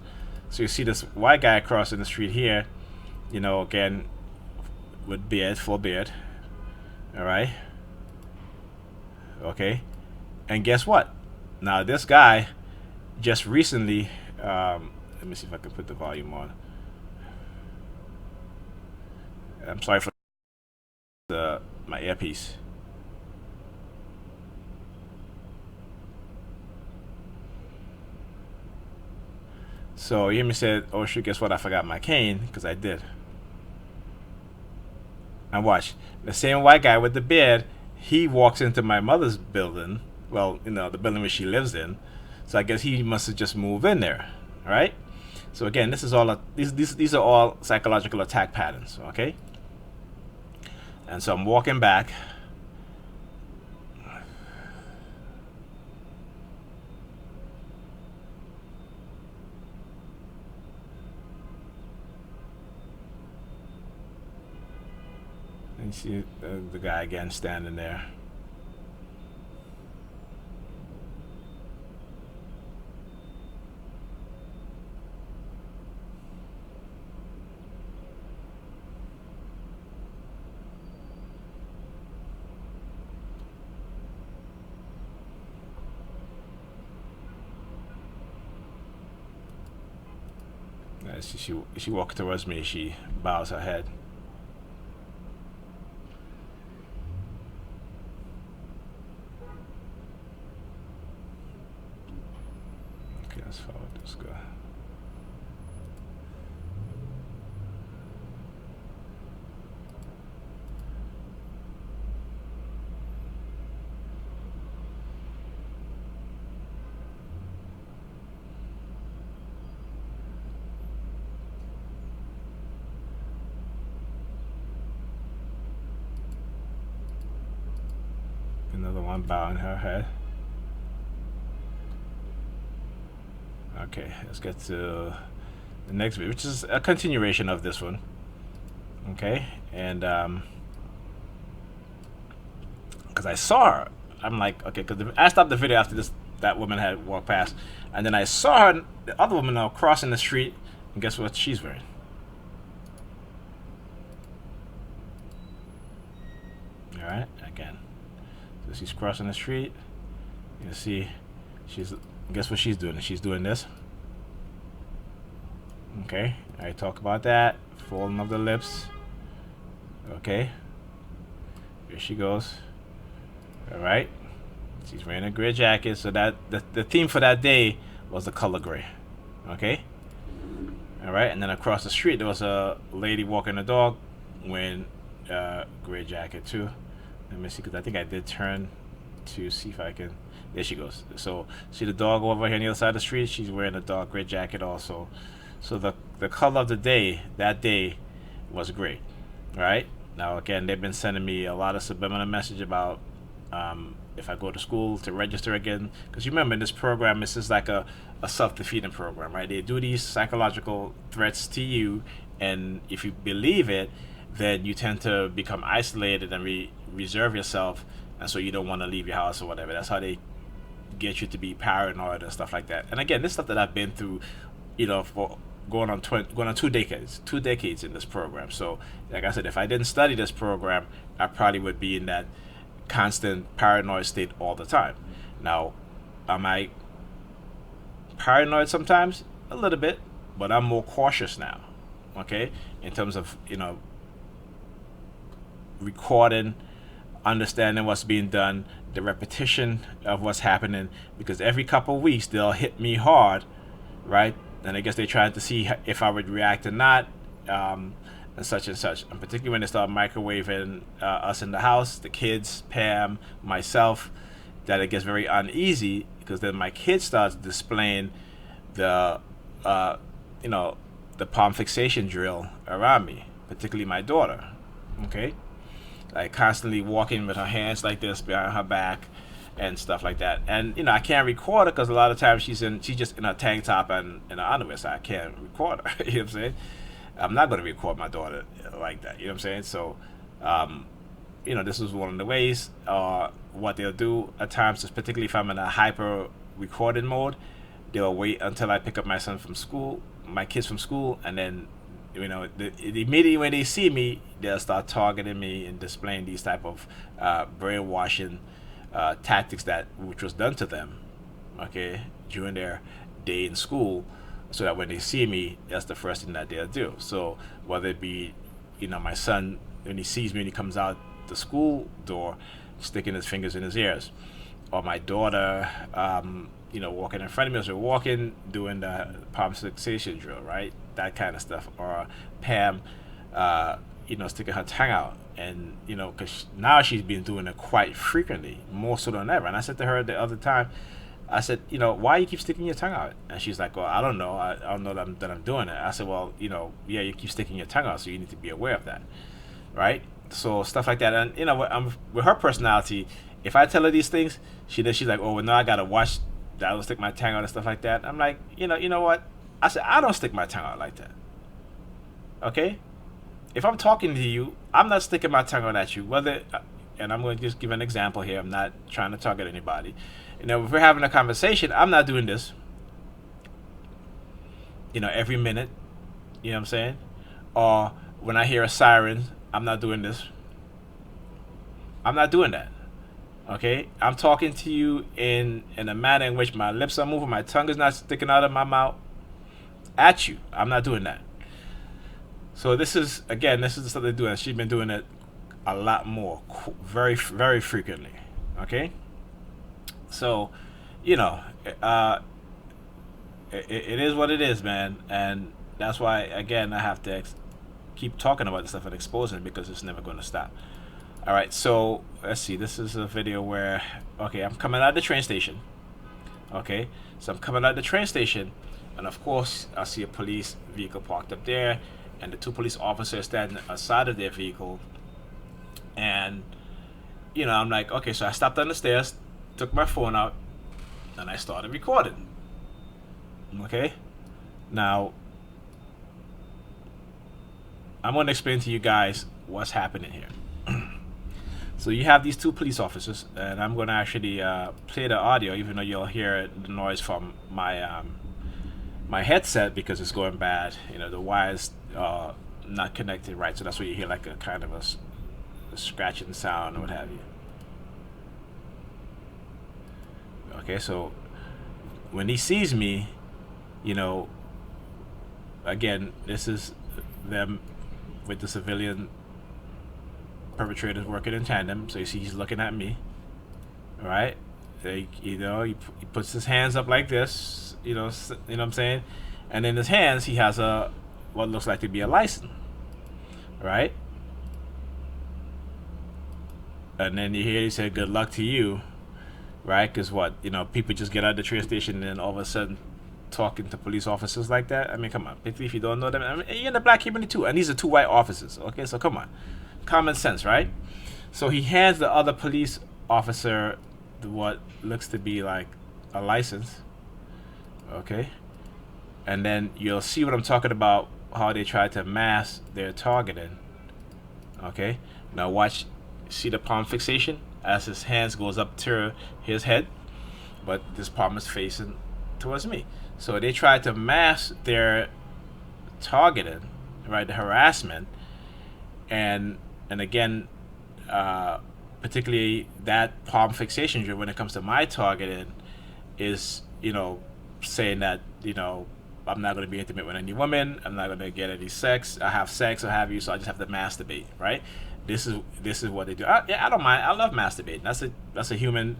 So you see this white guy crossing the street here, again with beard, full beard. All right. Okay. And guess what? Now this guy just recently, let me see if I can put the volume on. I'm sorry for my earpiece. So you hear me say, oh shoot, guess what? I forgot my cane, because I did. And watch. The same white guy with the beard, he walks into my mother's building. Well, the building where she lives in. So I guess he must have just moved in there. All right? So again, this is all these are all psychological attack patterns, okay? And so I'm walking back. And you see the guy again standing there. She walks towards me. She bows her head. Okay, let's follow this guy. Another one bowing her head. Okay, let's get to the next video, which is a continuation of this one. Okay, and because I saw her, I'm like, okay, because I stopped the video after that woman had walked past, and then I saw her, the other woman now crossing the street, and guess what she's wearing? All right, again. So she's crossing the street. You see, guess what she's doing? She's doing this. Okay, I talk about that. Folding of the lips. Okay, Here she goes. All right. She's wearing a gray jacket. So that the theme for that day was the color gray. Okay. All right. And then across the street there was a lady walking a dog wearing a gray jacket too. Let me see, because I think I did turn to see if I can. There she goes. So see the dog over here on the other side of the street. She's wearing a dark gray jacket also. So the color of the day that day was gray. Right. Now again, they've been sending me a lot of subliminal message about if I go to school to register again, because you remember in this program, this is like a self-defeating program, right? They do these psychological threats to you, and if you believe it, then you tend to become isolated and reserve yourself, and so you don't want to leave your house or whatever. That's how they get you to be paranoid and stuff like that. And again, this stuff that I've been through, for going on 2 decades in this program. So like I said, if I didn't study this program, I probably would be in that constant paranoid state all the time. Now, am I paranoid sometimes? A little bit, but I'm more cautious now, okay, in terms of recording, understanding what's being done, the repetition of what's happening, because every couple of weeks they'll hit me hard, right? And I guess they're trying to see if I would react or not, and such and such. And particularly when they start microwaving us in the house, the kids, Pam, myself, that it gets very uneasy, because then my kid starts displaying the palm fixation drill around me, particularly my daughter, okay? Like constantly walking with her hands like this behind her back and stuff like that. And I can't record her because a lot of times she's just in a tank top and in her underwear, so I can't record her. You know what I'm saying? I'm not going to record my daughter like that. You know what I'm saying? So, this is one of the ways. What they'll do at times is, particularly if I'm in a hyper recording mode, they'll wait until I pick up my kids from school, and then immediately when they see me, they'll start targeting me and displaying these type of brainwashing tactics which was done to them, okay, during their day in school, so that when they see me, that's the first thing that they'll do. So whether it be, my son, when he sees me and he comes out the school door, sticking his fingers in his ears, or my daughter, walking in front of me as we're walking, doing the palm fixation drill, right? That kind of stuff. Or Pam, sticking her tongue out. And, because now she's been doing it quite frequently, more so than ever. And I said to her the other time, I said, why you keep sticking your tongue out? And she's like, well, I don't know. I don't know that I'm doing it. I said, well, yeah, you keep sticking your tongue out, so you need to be aware of that, right? So stuff like that. And, with her personality, if I tell her these things, she's like, oh, well, no, I got to watch that. I don't stick my tongue out and stuff like that. I'm like, you know what? I said, I don't stick my tongue out like that. Okay? If I'm talking to you, I'm not sticking my tongue out at you. And I'm going to just give an example here. I'm not trying to target anybody. If we're having a conversation, I'm not doing this. Every minute. You know what I'm saying? Or when I hear a siren, I'm not doing this. I'm not doing that. Okay? I'm talking to you in a manner in which my lips are moving, my tongue is not sticking out of my mouth at you. I'm not doing that. So this is the stuff they're doing. She's been doing it a lot more, very, very frequently. Okay? So, it is what it is, man. And that's why, again, I have to keep talking about this stuff and exposing it, because it's never going to stop. All right, so let's see. This is a video where, okay, I'm coming out of the train station. Okay, so I'm coming out of the train station, and of course, I see a police vehicle parked up there, and the 2 police officers standing outside of their vehicle. And, I'm like, okay, so I stopped on the stairs, took my phone out, and I started recording. Okay, now I'm going to explain to you guys what's happening here. So you have these 2 police officers, and I'm going to actually play the audio, even though you'll hear the noise from my my headset, because it's going bad. The wires not connected right, so that's why you hear like a kind of a scratching sound or what have you. Okay, so when he sees me, again, this is them with the civilian perpetrators working in tandem. So you see he's looking at me. All right. You know, he puts his hands up like this. You know what I'm saying? And in his hands he has a what looks like to be a license. Right. And then you hear he said, "Good luck to you." Right? Because what, you know, people just get out of the train station and then all of a sudden talking to police officers like that. I mean, come on. Particularly if you don't know them. I mean, you're in the black community too. And these are two white officers. Okay, so come on. Common sense, right? So he hands the other police officer what looks to be like a license. Okay. And then you'll see what I'm talking about, how they try to mask their targeting. Okay. Now watch, see the palm fixation? As his hands goes up to his head, but this palm is facing towards me. So they try to mask their targeting, right, the harassment, and again, particularly that palm fixation drill when it comes to my targeting is, you know, saying that, you know, I'm not going to be intimate with any woman, I'm not going to get any sex, I have sex or have you, so I just have to masturbate, right? This is what they do. Yeah, I don't mind. I love masturbating. That's a human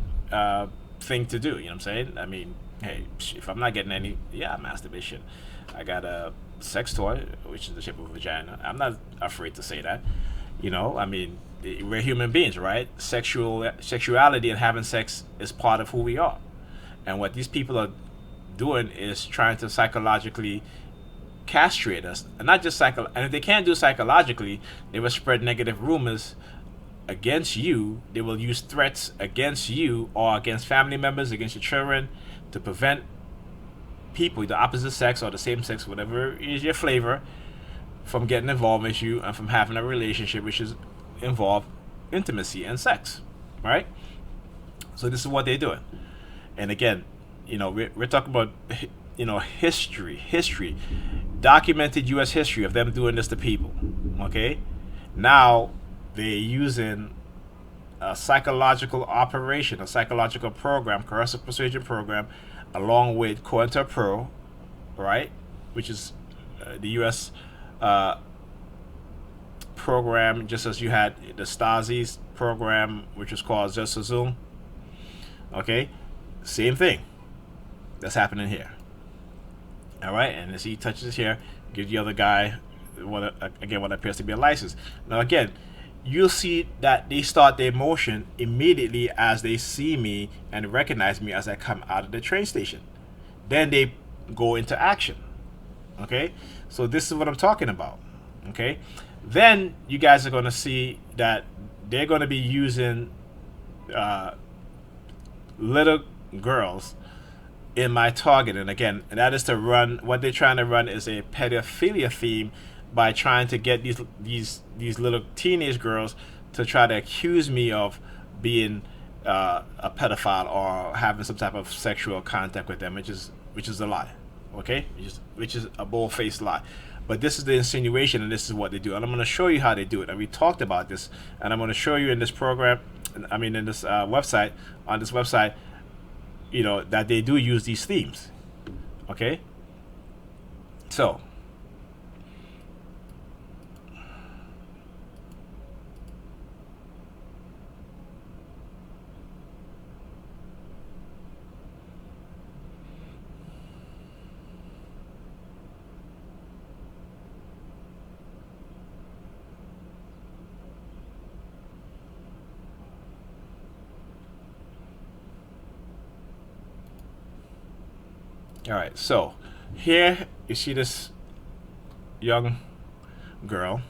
thing to do. You know what I'm saying? I mean, hey, if I'm not getting any, yeah, masturbation. I got a sex toy, which is the shape of a vagina. I'm not afraid to say that. You know, I mean, we're human beings, right? Sexuality and having sex is part of who we are. And what these people are doing is trying to psychologically castrate us, and not just and if they can't do psychologically, they will spread negative rumors against you. They will use threats against you or against family members, against your children, to prevent people, the opposite sex or the same sex, whatever is your flavor, from getting involved with you and from having a relationship which is involve intimacy and sex, right? So this is what they're doing. And again, you know, we're talking about, you know, history, documented U.S. history of them doing this to people. Okay, now they're using a psychological operation, a psychological program, coercive persuasion program, along with COINTELPRO, right, which is the U.S. Program, just as you had the Stasi's program, which was called Zoom. Okay, same thing that's happening here. All right, and as he touches here, gives the other guy what appears to be a license. Now again, you'll see that they start their motion immediately as they see me and recognize me as I come out of the train station. Then they go into action. Okay, so this is what I'm talking about. Okay, then you guys are going to see that they're going to be using little girls in my target. And again, that is to run, what they're trying to run is a pedophilia theme by trying to get these little teenage girls to try to accuse me of being a pedophile or having some type of sexual contact with them, which is a lie. Okay, which is a bold-faced lie. But this is the insinuation, and this is what they do. And I'm going to show you how they do it. And we talked about this, and I'm going to show you in this program, I mean in this website, on this website, you know, that they do use these themes. Okay, so all right, so here you see this young girl,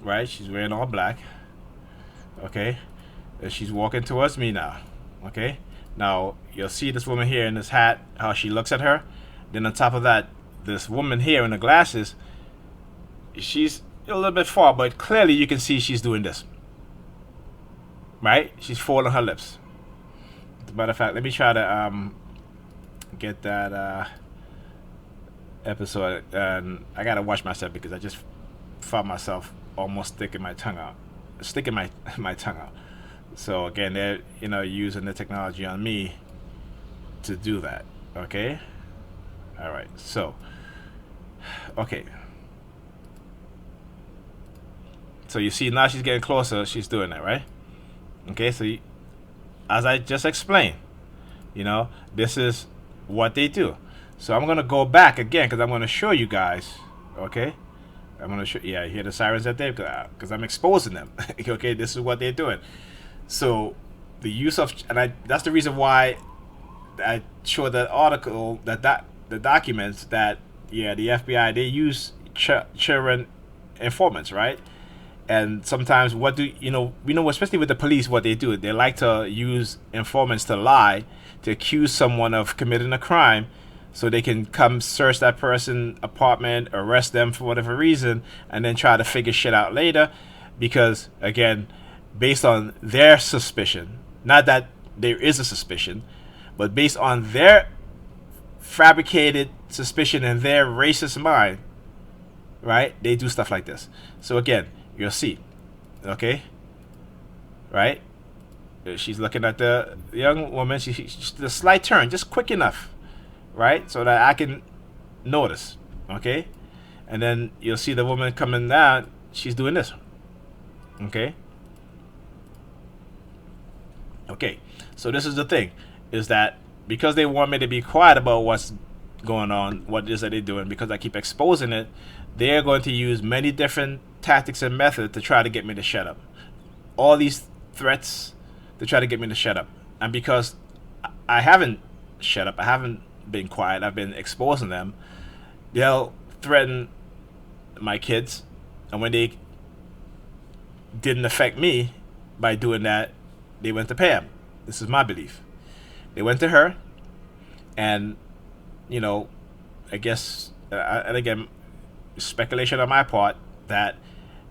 right? She's wearing all black. Okay, and she's walking towards me now. Okay, now you'll see this woman here in this hat, how she looks at her. Then on top of that, this woman here in the glasses, she's a little bit far, but clearly you can see she's doing this. Right? She's folding her lips. As a matter of fact, let me try to get that episode, and I gotta watch myself because I just found myself almost sticking my tongue out. So again, they're, you know, using the technology on me to do that. Okay, all right, so okay, So you see now she's getting closer. She's doing that, right? Okay. So as I just explained, this is what they do. So I'm gonna go back again because I'm gonna show you guys. Okay. I'm gonna show. Yeah, you hear the sirens out there because I'm exposing them. Okay. This is what they're doing. So the use of that's the reason why I showed that article the documents that the FBI, they use children informants, right? And sometimes we know especially with the police, what they do, they like to use informants to lie, to accuse someone of committing a crime, so they can come search that person apartment, arrest them for whatever reason, and then try to figure shit out later. Because again, based on their suspicion, not that there is a suspicion, but based on their fabricated suspicion and their racist mind, right? They do stuff like this. So again, you'll see, okay, right? She's looking at the young woman. She did a slight turn, just quick enough, right, so that I can notice, okay? And then you'll see the woman coming down. She's doing this, okay? Okay, so this is the thing, is that because they want me to be quiet about what's going on, what it is that they're doing, because I keep exposing it, they're going to use many different tactics and methods to try to get me to shut up. All these threats to try to get me to shut up. And because I haven't shut up, I haven't been quiet, I've been exposing them, they'll threaten my kids. And when they didn't affect me by doing that, they went to Pam. This is my belief. They went to her, and I guess, and again, speculation on my part, that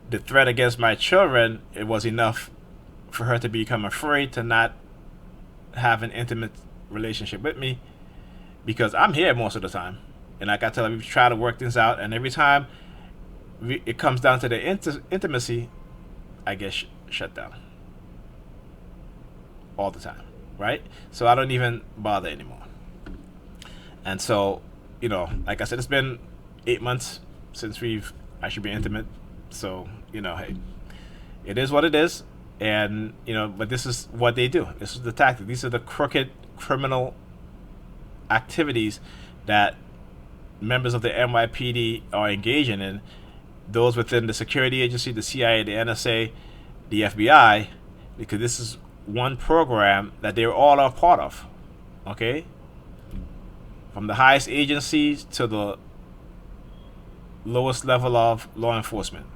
the threat against my children, it was enough for her to become afraid to not have an intimate relationship with me, because I'm here most of the time, and like I tell her, we try to work things out, and every time it comes down to the intimacy, I get shut down all the time, right? So I don't even bother anymore. And so, like I said, it's been 8 months since we've actually been intimate. So, hey, it is what it is. And, but this is what they do. This is the tactic. These are the crooked criminal activities that members of the NYPD are engaging in. Those within the security agency, the CIA, the NSA, the FBI, because this is one program that they all are part of. Okay? From the highest agencies to the lowest level of law enforcement.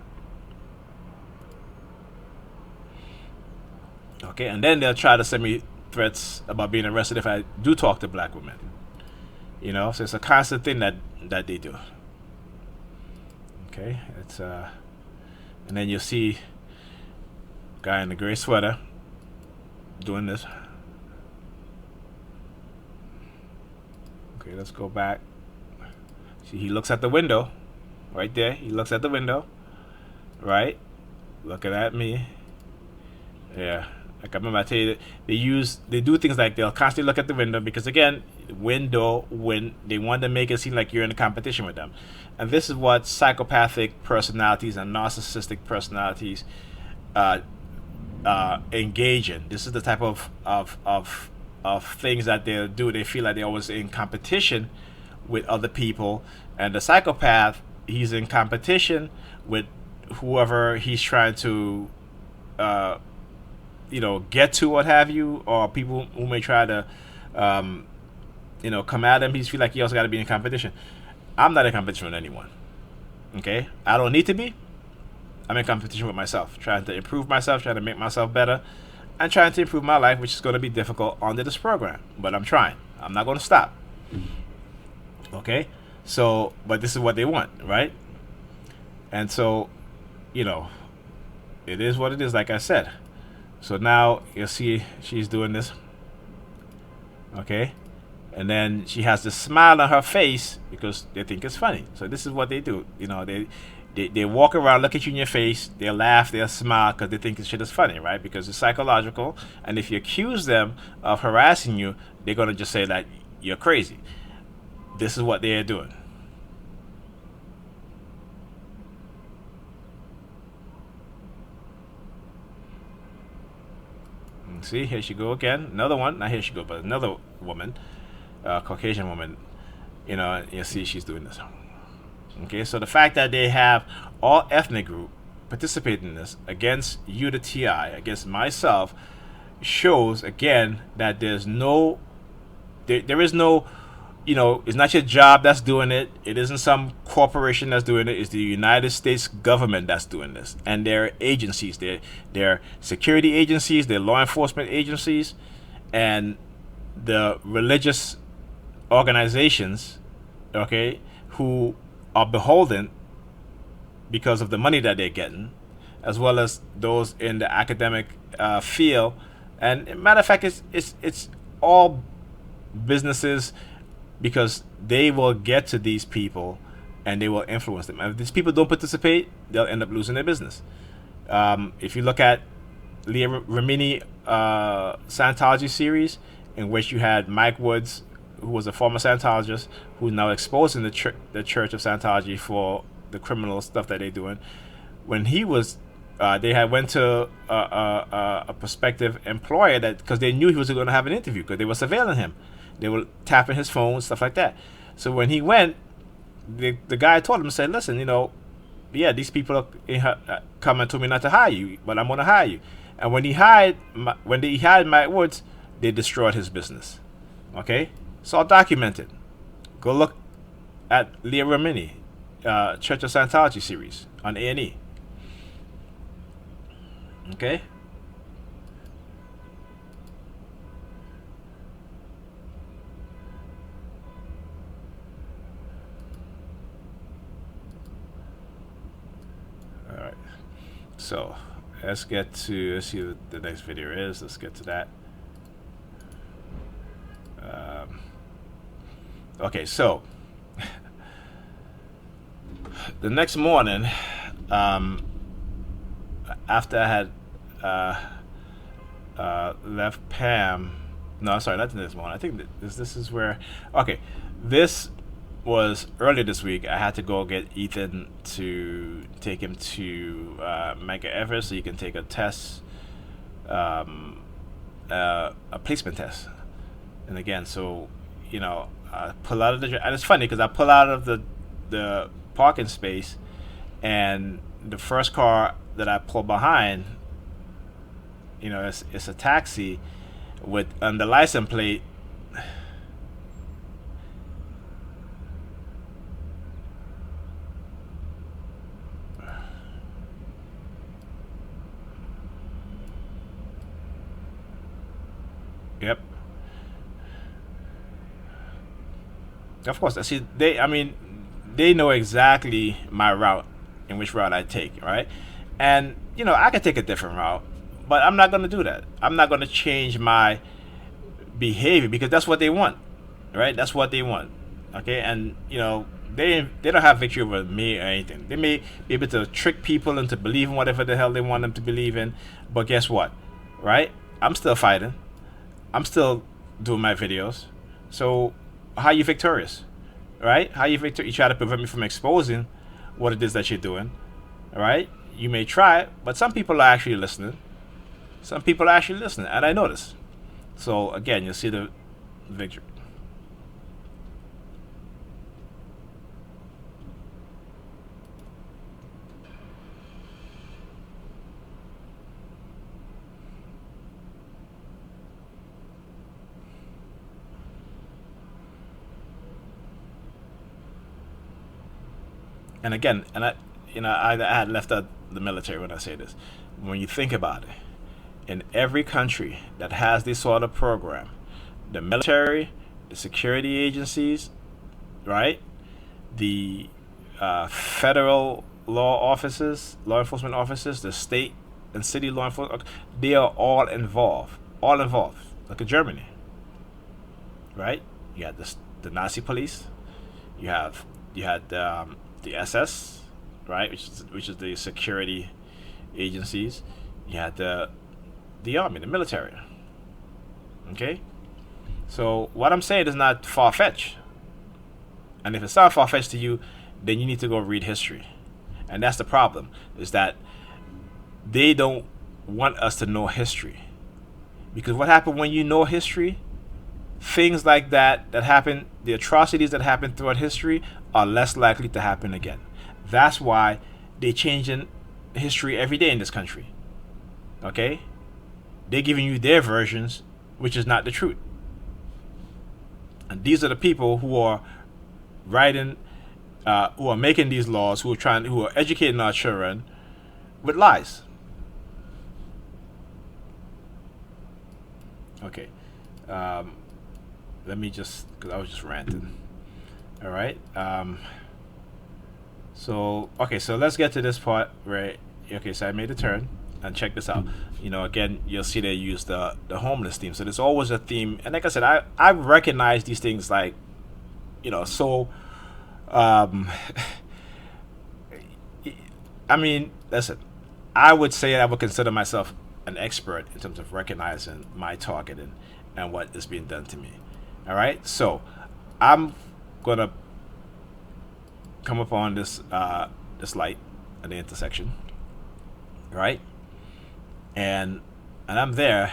Okay, and then they'll try to send me threats about being arrested if I do talk to black women. So it's a constant thing that they do. Okay, it's and then you'll see a guy in the gray sweater doing this. Okay, let's go back. See, he looks at the window. Right there. He looks at the window. Right? Looking at me. Yeah. Like I remember I tell you, they do things like they'll constantly look at the window because, again, when they want to make it seem like you're in a competition with them. And this is what psychopathic personalities and narcissistic personalities engage in. This is the type of things that they'll do. They feel like they're always in competition with other people. And the psychopath, he's in competition with whoever he's trying to get to, what have you, or people who may try to come at him. He feel like he also got to be in competition. I'm not in competition with anyone. Okay? I don't need to be. I'm in competition with myself, trying to improve myself, trying to make myself better, and trying to improve my life, which is going to be difficult under this program. But I'm trying. I'm not going to stop. Okay? So, but this is what they want, right? And so, it is what it is, like I said. So now you'll see she's doing this. Okay? And then she has this smile on her face because they think it's funny. So this is what they do. They walk around, look at you in your face, they'll laugh, they'll smile because they think this shit is funny, right? Because it's psychological. And if you accuse them of harassing you, they're going to just say that you're crazy. This is what they're doing. See, here she go again. Another one. Not here she go, but another woman, Caucasian woman. You see she's doing this. Okay, so the fact that they have all ethnic group participate in this against you, the TI, against myself, shows again that there is no, it's not your job that's doing it. It isn't some corporation that's doing it. It's the United States government that's doing this, and their agencies, their security agencies, their law enforcement agencies, and the religious organizations, okay, who are beholden because of the money that they're getting, as well as those in the academic field. And matter of fact, it's all businesses, because they will get to these people and they will influence them. And if these people don't participate, they'll end up losing their business. If you look at Leah Remini Scientology series, in which you had Mike Woods, who was a former Scientologist, who's now exposing the Church of Scientology for the criminal stuff that they're doing. When he was, they had went to a prospective employer, that because they knew he was going to have an interview, because they were surveilling him, they were tapping his phone, stuff like that. So when he went, the guy told him, said, "Listen, yeah, these people are coming to me not to hire you, but I'm going to hire you." And when they hired Mike Woods, they destroyed his business. Okay. It's all documented. Go look at Leah Remini, Church of Scientology series on A&E. Okay? Alright. So, let's see what the next video is. Let's get to that. Okay, so the next morning, after I had left Pam, no, sorry, not the next morning. I think this is where, okay, this was earlier this week. I had to go get Ethan to take him to Mega Everest so he can take a test, a placement test. And again, so I pull out of and it's funny because I pull out of the parking space, and the first car that I pull behind, it's a taxi with on the license plate. Yep. Of course, see, they know exactly my route, in which route I take, right? And I could take a different route, but I'm not going to do that. I'm not going to change my behavior because that's what they want, right? That's what they want, okay? And they don't have victory over me or anything. They may be able to trick people into believing whatever the hell they want them to believe in, but guess what, right? I'm still fighting. I'm still doing my videos. So how are you victorious, right? How are you victorious? You try to prevent me from exposing what it is that you're doing, all right? You may try, but some people are actually listening. Some people are actually listening, and I notice. So again, you'll see the victory. And again, I had left out the military when I say this. When you think about it, in every country that has this sort of program, the military, the security agencies, right, the federal law enforcement officers, the state and city law enforcement, they are all involved. Look at Germany, right? You had the Nazi police. You had the SS, right, which is the security agencies. You had the army, the military. Okay, so what I'm saying is not far-fetched, and if it's not far-fetched to you, then you need to go read history. And that's the problem, is that they don't want us to know history. Because what happened when you know history, things like that happen, the atrocities that happen throughout history are less likely to happen again. That's why they change in history every day in this country. Okay? They're giving you their versions, which is not the truth. And these are the people who are writing, who are making these laws, who are educating our children with lies. Okay. Let me just, because I was just ranting. All right. So okay, so let's get to this part where okay, so I made a turn, and check this out. Again, you'll see they use the homeless theme. So there's always a theme, and like I said, I recognize these things like, so. Um, I mean, listen, I would say I would consider myself an expert in terms of recognizing my targeting and what is being done to me. All right, so I'm gonna come upon this light at the intersection, right? And I'm there,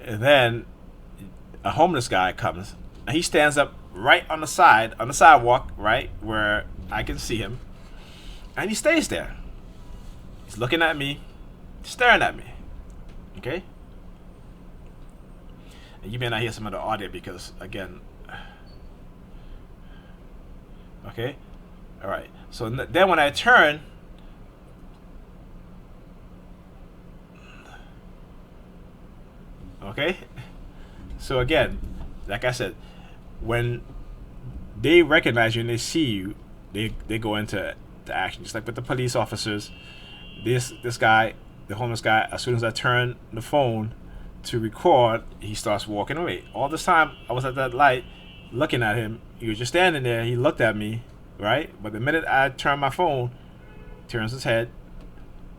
and then a homeless guy comes, and he stands up right on the sidewalk, right where I can see him, and he stays there. He's looking at me, staring at me. Okay. And you may not hear some of the audio because, again, okay, all right. So then when I turn, okay, so again, like I said, when they recognize you and they see you, they go into the action. Just like with the police officers, this guy, the homeless guy, as soon as I turn the phone to record, he starts walking away. All this time I was at that light looking at him. He was just standing there. He looked at me, right? But the minute I turn my phone, turns his head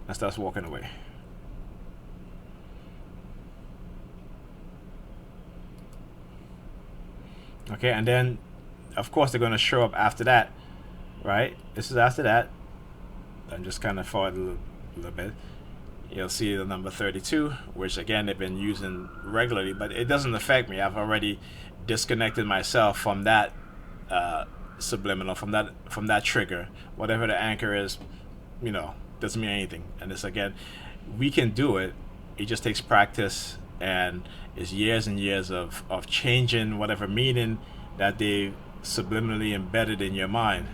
and starts walking away. Okay, and then of course they're gonna show up after that, right? This is after that. I'm just kind of forward a little bit. You'll see the number 32, which again they've been using regularly, but it doesn't affect me. I've already disconnected myself from that subliminal, from that trigger. Whatever the anchor is, doesn't mean anything. And this again, we can do it. It just takes practice, and it's years and years of changing whatever meaning that they subliminally embedded in your mind,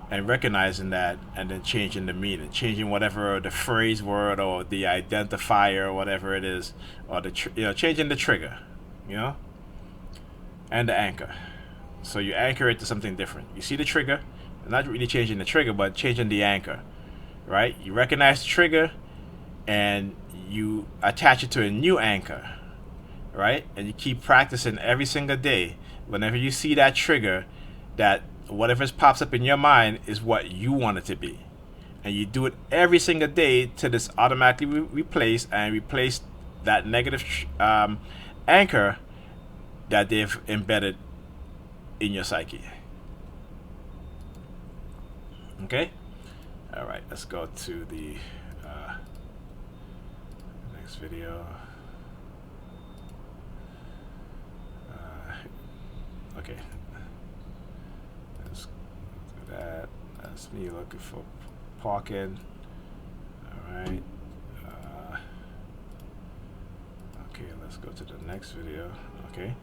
and recognizing that, and then changing the meaning, changing whatever the phrase word or the identifier or whatever it is, or changing the trigger, and the anchor. So you anchor it to something different. You see the trigger, not really changing the trigger, but changing the anchor, right? You recognize the trigger, and you attach it to a new anchor, right? And you keep practicing every single day. Whenever you see that trigger, that whatever pops up in your mind is what you want it to be, and you do it every single day till it's automatically replace that negative anchor that they've embedded in your psyche. Okay. All right, let's go to the next video. Okay. Let's do that. That's me looking for parking. All right. Okay, let's go to the next video. Okay.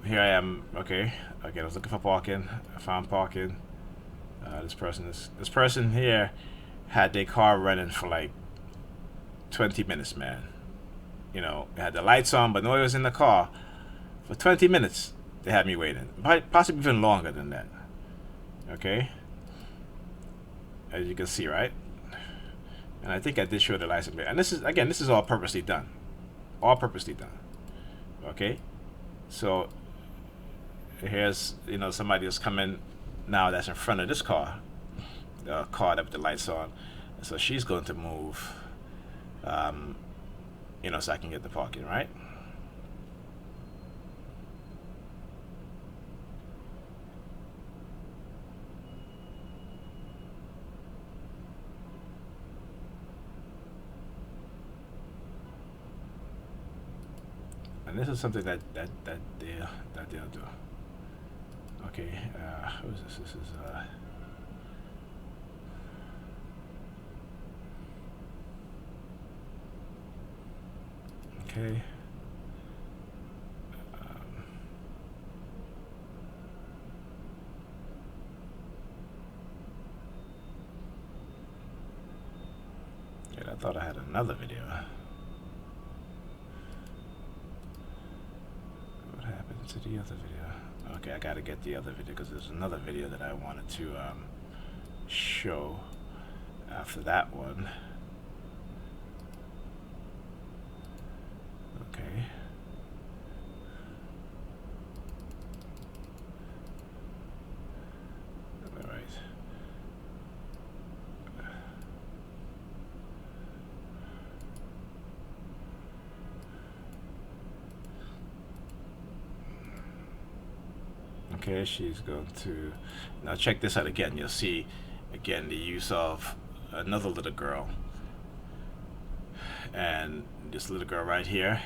Here I am. Okay. Okay, I was looking for parking. I found parking. This person here had their car running for like 20 minutes, man. They had the lights on, but nobody was in the car. For 20 minutes, they had me waiting. Possibly even longer than that. Okay? As you can see, right? And I think I did show the license plate. And this is all purposely done. All purposely done. Okay? So, here's, somebody that's coming now that's in front of this car. The car that with the lights on. So she's going to move, so I can get the parking, right? and this is something that they'll do. Okay, who is this? This is okay. Yeah, I thought I had another video. What happened to the other video? Okay, I gotta get the other video because there's another video that I wanted to show after that one. Okay. All right. Okay, she's going to now check this out again. You'll see again the use of another little girl, and this little girl right here.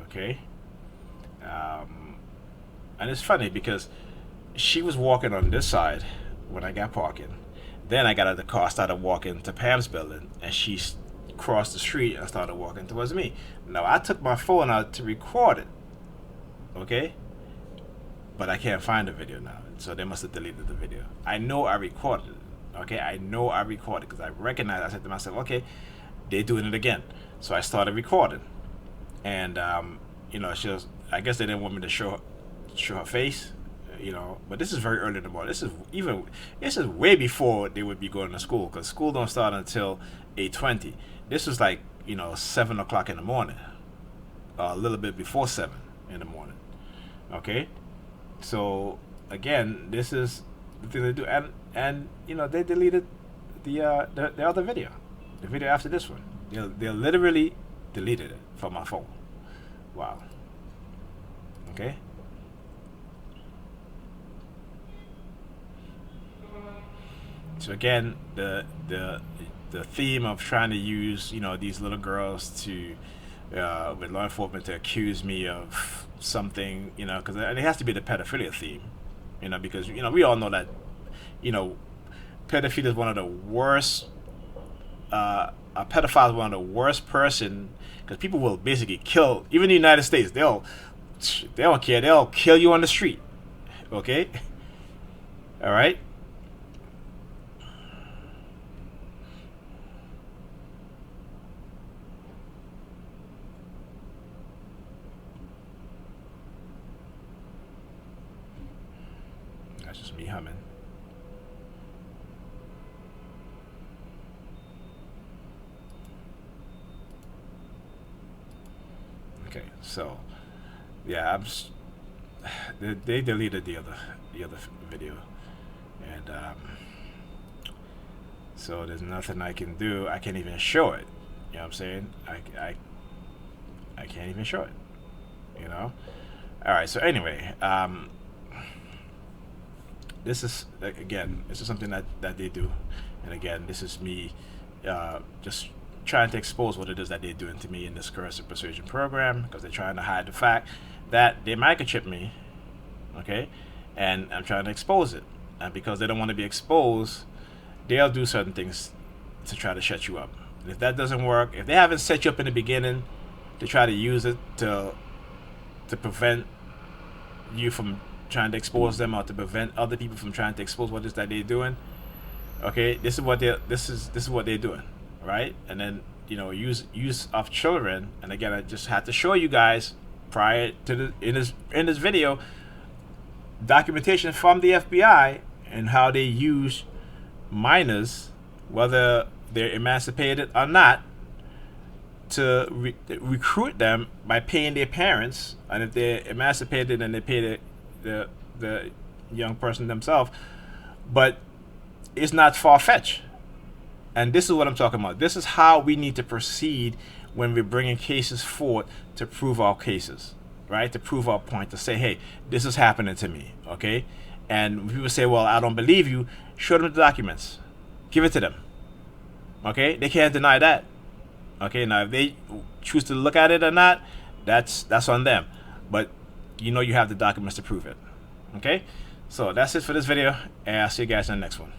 Okay, and it's funny because she was walking on this side when I got parking. Then I got out of the car, started walking to Pam's building, and she crossed the street and started walking towards me. Now I took my phone out to record it. Okay. But I can't find the video now, so they must have deleted the video. I know I recorded it, okay? I know I recorded because I recognized. I said to myself, okay, they're doing it again. So I started recording, and you know, she was. I guess they didn't want me to show her face, you know. But this is very early in the morning. This is way before they would be going to school because school don't start until 8:20. This was like 7 o'clock in the morning, a little bit before 7 in the morning, okay. So again, this is the thing they do, and they deleted the other video, the video after this one. They literally deleted it from my phone. Wow. Okay. So again, the theme of trying to use these little girls to with law enforcement to accuse me of something, because it has to be the pedophilia theme, because we all know that pedophilia is one of the worst. A pedophile is one of the worst person because people will basically kill. Even in the United States, they don't care. They'll kill you on the street. Okay. All right. That's just me humming. Okay, so yeah, they deleted the other video, and so there's nothing I can do. I can't even show it. You know what I'm saying? I can't even show it. All right. So anyway, this is something that they do, and again, this is me just trying to expose what it is that they're doing to me in this Coercive Persuasion program, because they're trying to hide the fact that they microchip me, okay, and I'm trying to expose it, and because they don't want to be exposed, they'll do certain things to try to shut you up. And if that doesn't work, if they haven't set you up in the beginning to try to use it to prevent you from trying to expose them, or to prevent other people from trying to expose what it is that they're doing, okay, this is what they're doing, right? And then use of children. And again, I just had to show you guys prior to in this video documentation from the FBI and how they use minors, whether they're emancipated or not, to recruit them by paying their parents, and if they're emancipated, then they pay the young person themselves. But it's not far-fetched. And this is what I'm talking about. This is how we need to proceed when we're bringing cases forward to prove our cases, right? To prove our point, to say, hey, this is happening to me, okay? And when people say, well, I don't believe you, show them the documents. Give it to them, okay? They can't deny that, okay? Now, if they choose to look at it or not, that's on them. But you know you have the documents to prove it. Okay, so that's it for this video, and I'll see you guys in the next one.